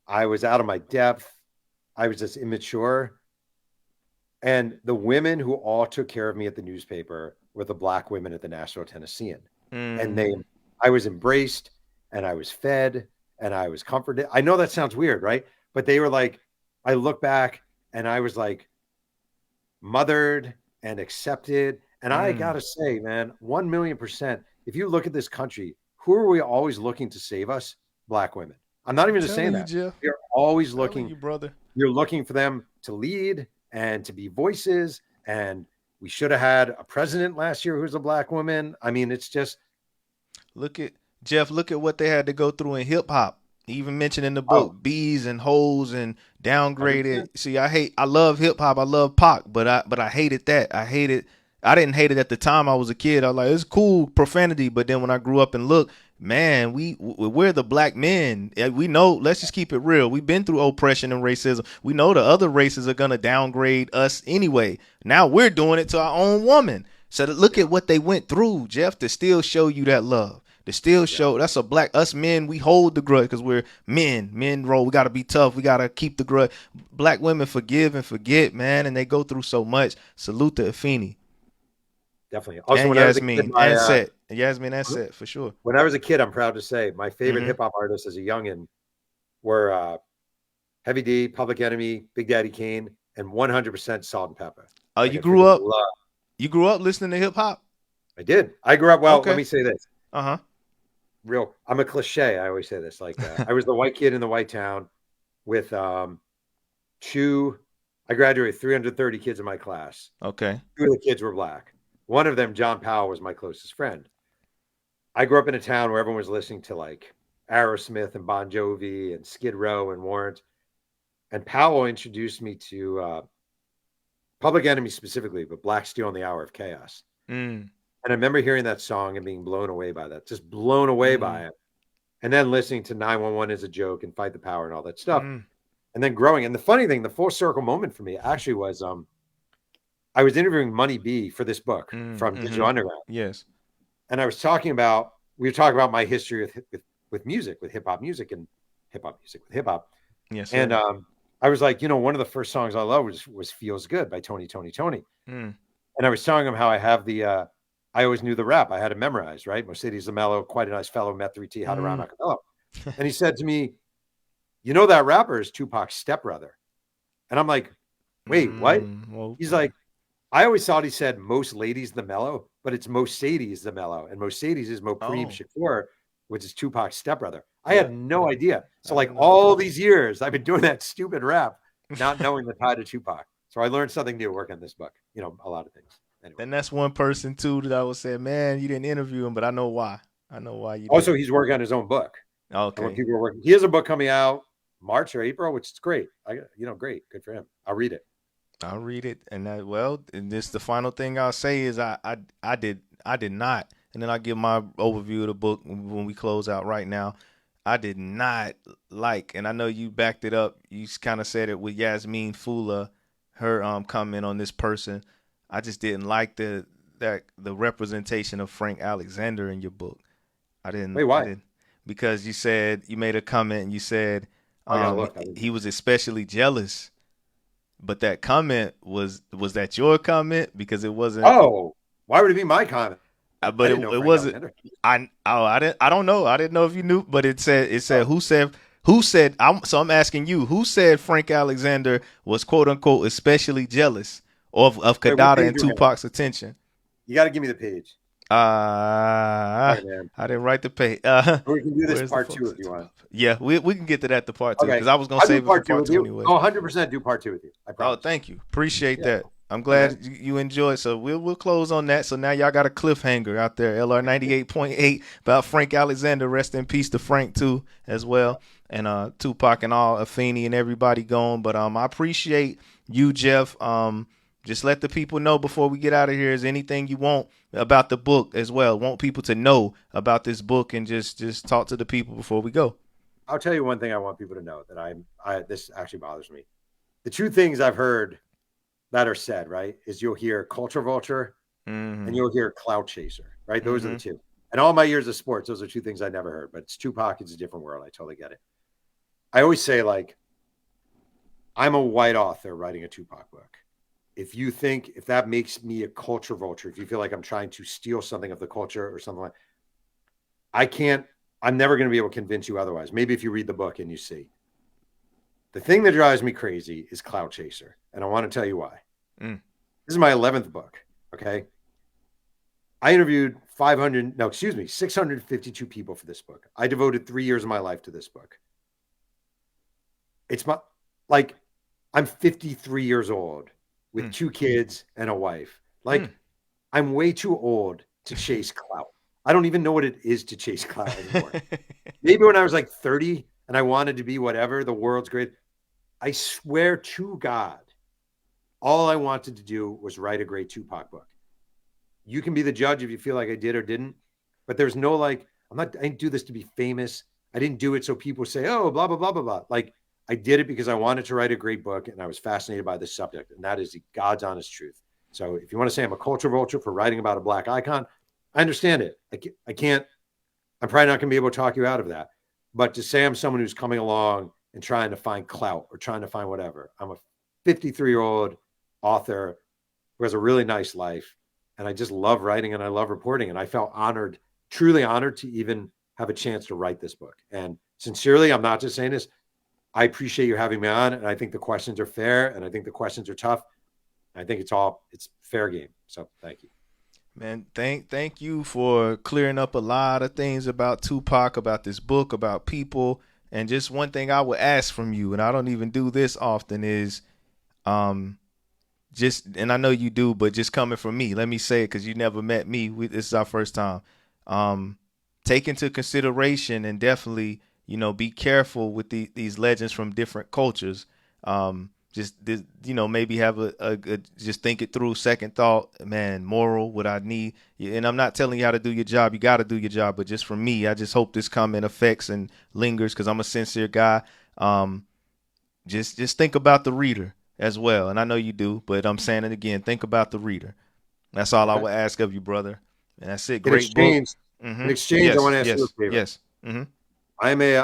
I was out of my depth. I was just immature. And the women who all took care of me at the newspaper were the black women at the Nashville Tennessean. And Mm. I was embraced and I was fed and I was comforted. I know that sounds weird, right? But they were like, I look back and I was like mothered and accepted. And I gotta say, man, 1,000,000%. If you look at this country, who are we always looking to save us? Black women. I'm not even just saying Telling you, that. Jeff. You're always Telling looking. you, brother. You're looking for them to lead and to be voices. And we should have had a president last year who's a black woman. I mean, it's just Look at Jeff. Look at what they had to go through in hip hop. Even mentioned in the oh, book, bees and hoes and 100%. downgraded. See, I love hip hop. I love Pac, but I hated that. I hated. I didn't hate it at the time I was a kid. I was like, it's cool profanity, but then when I grew up and looked, man, we're the black men. We know. Let's just keep it real. We've been through oppression and racism. We know the other races are gonna downgrade us anyway. Now we're doing it to our own woman. So look at what they went through, Jeff, to still show you that love. To still Yeah. show that's a black us men. We hold the grudge because we're men. Men roll. We got to be tough. We got to keep the grudge. Black women forgive and forget, man, and they go through so much. Salute to Afeni Definitely. Also, and when I was a kid, Yasmin and Set. Yasmin and Set for sure. when I was a kid, I'm proud to say my favorite Mm-hmm. hip hop artists as a youngin were Heavy D, Public Enemy, Big Daddy Kane, and 100% Salt and Pepper. Like You I grew freaking up. love. You grew up listening to hip hop. I did. I grew up. Well, let Okay. me say this. Uh Real. I'm a cliche. I always say this. Like I was the white kid in the white town with two. I graduated 330 kids in my class. huh. Okay. Two of the kids were black. One of them, John Powell, was my closest friend. I grew up in a town where everyone was listening to like Aerosmith and Bon Jovi and Skid Row and Warrant. And Powell introduced me to Public Enemy specifically, but Black Steel and the Hour of Chaos. Mm. And I remember hearing that song and being blown away by that, just blown away by it. And then listening to 911 is a joke and Fight the Power and all that stuff. And then growing. And the funny thing, the full circle moment for me actually was I was interviewing Money B for this book from Digital Underground. Yes. And we were talking about my history with music, with hip hop music and hip hop music with hip hop. Yes. Sir. And I was like, one of the first songs I love was Feels Good by Tony. And I was telling him how I have I always knew the rap. I had it memorized, right? Mercedes LaMelo, quite a nice fellow, met 3T, how to rhyme acapella. And he said to me, that rapper is Tupac's stepbrother. And I'm like, wait, what? Okay. He's like, I always thought he said most ladies the mellow, but it's most Sadie's the mellow. And most Sadie's is Mopreem Shakur, which is Tupac's stepbrother. I had no idea. So like all these years, I've been doing that stupid rap, not knowing the tie to Tupac. So I learned something new working on this book, a lot of things. Anyway. And that's one person too that I would say, man, you didn't interview him, but I know why. I know why you also did. He's working on his own book. Okay. When people are working, he has a book coming out March or April, which is great. Great, good for him. I'll read it. And and this the final thing I'll say is I did not, and then I'll give my overview of the book when we close out right now. I did not like, and I know you backed it up. You kind of said it with Yasmin Fula, her comment on this person. I just didn't like the representation of Frank Alexander in your book. I didn't. Wait, why? I didn't, because you made a comment and you said he was especially jealous. But that comment was that your comment? Because it wasn't. Oh, why would it be my comment? But it wasn't. I don't know. I didn't know if you knew. But it said who said. I'm asking you, who said Frank Alexander was quote unquote especially jealous of Kadada and Tupac's attention? You got to give me the page. I didn't write the page. We can do this part 2 if you want. Yeah, we can get to that part 2 because I was gonna I'll save it for part 2 anyway. I'll 100% do part 2 with you. I promise. Oh, thank you. Appreciate that. I'm glad you enjoyed. So we'll close on that. So now y'all got a cliffhanger out there. LR 98.8 about Frank Alexander. Rest in peace to Frank too as well, and Tupac and all Afeni and everybody gone. But I appreciate you, Jeff. Just let the people know before we get out of here. Is anything you want about the book as well? Want people to know about this book and just talk to the people before we go. I'll tell you one thing I want people to know that this actually bothers me. The two things I've heard that are said, right, is you'll hear culture vulture and you'll hear clout chaser, right? Those are the two. And all my years of sports, those are two things I never heard. But it's Tupac, it's a different world. I totally get it. I always say, like, I'm a white author writing a Tupac book. If that makes me a culture vulture, if you feel like I'm trying to steal something of the culture or something I'm never going to be able to convince you otherwise. Maybe if you read the book and you see. The thing that drives me crazy is clout chaser. And I want to tell you why. This is my 11th book. Okay. I interviewed 500, no, excuse me, 652 people for this book. I devoted 3 years of my life to this book. It's my, like, I'm 53 years old with Mm. 2 kids and a wife. Mm. Like, I'm way too old to chase clout. I don't even know what it is to chase clout anymore. Maybe when I was like 30 and I wanted to be whatever, the world's great. I swear to God, all I wanted to do was write a great Tupac book. You can be the judge if you feel like I did or didn't, but there's no like, I didn't do this to be famous. I didn't do it so people say, oh, blah, blah, blah, blah, blah. Like, I did it because I wanted to write a great book and I was fascinated by this subject. And that is the God's honest truth. So if you want to say I'm a culture vulture for writing about a black icon, I understand it. I can't, I'm probably not going to be able to talk you out of that. But to say I'm someone who's coming along and trying to find clout or trying to find whatever, I'm a 53-year-old author who has a really nice life. And I just love writing and I love reporting. And I felt honored, truly honored to even have a chance to write this book. And sincerely, I'm not just saying this. I appreciate you having me on. And I think the questions are fair. And I think the questions are tough. I think it's fair game. So thank you. Man, thank you for clearing up a lot of things about Tupac, about this book, about people. And just one thing I would ask from you, and I don't even do this often, is um just, and I know you do, but just coming from me, let me say it because you never met me. This is our first time. Um, take into consideration and definitely, be careful with these legends from different cultures. Just maybe have a just think it through, second thought, man, moral, what I need. And I'm not telling you how to do your job. You got to do your job. But just for me, I just hope this comment affects and lingers because I'm a sincere guy. Um, just think about the reader as well. And I know you do, but I'm saying it again. Think about the reader. That's all I Okay. would ask of you, brother. And that's it. In Great book. exchange, in Mm-hmm. exchange, I want Yes, to ask you yes, a favor. yes. Mm-hmm.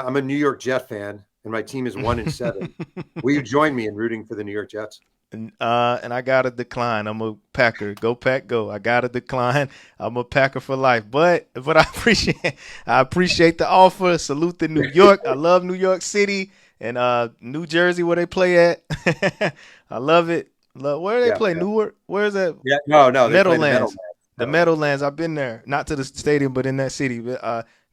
I'm a New York Jet fan, and my team is 1-7. Will you join me in rooting for the New York Jets? And I gotta decline. I'm a Packer. Go Pack, go. I gotta decline. I'm a Packer for life. But I appreciate the offer. Salute to New York. I love New York City and New Jersey where they play at. I love it. Where do they Yeah, play? yeah, Newark. Where is that? yeah. No, no, they play the Meadowlands. Meadowlands. The Meadowlands. I've been there. Not to the stadium, but in that city.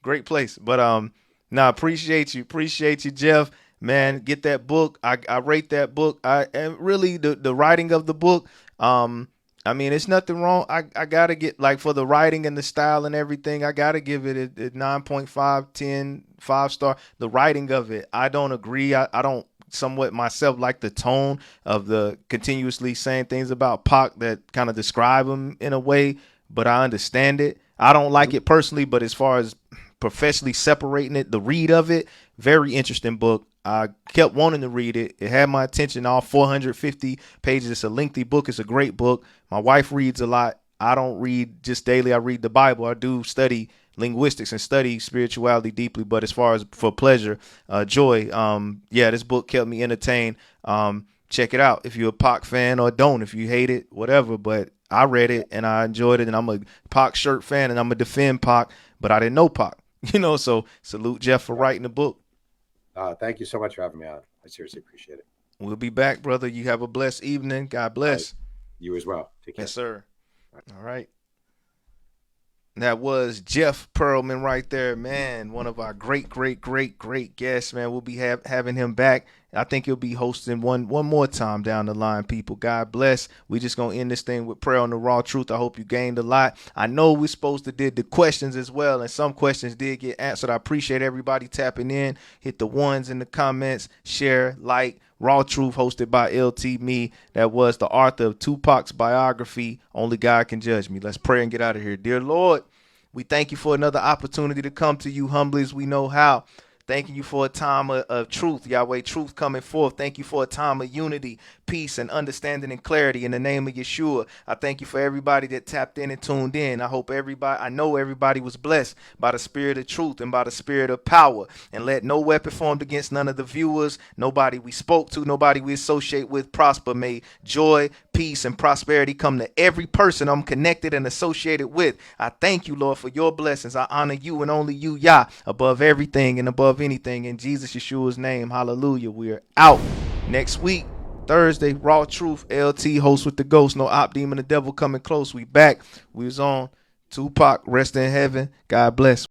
Great place. But nah, appreciate you. Appreciate you, Jeff. Man, get that book. I rate that book. And really the writing of the book. I mean, it's nothing wrong. I gotta get like for the writing and the style and everything. I gotta give it a 9.5, 10, 5 star. The writing of it, I don't agree. I don't somewhat myself like the tone of the continuously saying things about Pac that kind of describe him in a way, but I understand it. I don't like it personally, but as far as professionally separating it, the read of it, very interesting book. I kept wanting to read it. It had my attention, all 450 pages. It's a lengthy book. It's a great book. My wife reads a lot. I don't read just daily. I read the Bible. I do study linguistics and study spirituality deeply. But as far as for pleasure, joy, yeah, this book kept me entertained. Check it out if you're a Pac fan, or don't if you hate it, whatever. But I read it and I enjoyed it, and I'm a Pac shirt fan, and I'm a defend Pac, but I didn't know Pac. So salute Jeff for writing the book. Thank you so much for having me on. I seriously appreciate it. We'll be back, brother. You have a blessed evening. God All right. bless. You as well. Take Yes, care. sir. All right. That was Jeff Pearlman right there, man. One of our great, great, great, great guests, man. We'll be having him back. I think he'll be hosting one more time down the line, people. God bless. We just gonna end this thing with prayer on the raw truth. I hope you gained a lot. I know we're supposed to did the questions as well, and some questions did get answered. I appreciate everybody tapping in. Hit the ones in the comments, share, like. Raw Truth, hosted by LT Me. That was the author of Tupac's biography, Only God Can Judge Me. Let's pray and get out of here. Dear Lord, we thank you for another opportunity to come to you humbly as we know how. Thanking you for a time of truth, Yahweh, truth coming forth. Thank you for a time of unity, peace, and understanding and clarity in the name of Yeshua. I thank you for everybody that tapped in and tuned in. I know everybody was blessed by the spirit of truth and by the spirit of power. And let no weapon formed against none of the viewers, nobody we spoke to, nobody we associate with prosper. May joy, peace, and prosperity come to every person I'm connected and associated with. I thank you, Lord, for your blessings. I honor you and only you, Yah, above everything and above anything. In Jesus Yeshua's name, hallelujah. We are out. Next week, Thursday, Raw Truth, LT, host with the ghost. No op demon, the devil coming close. We back. We was on Tupac, rest in heaven. God bless.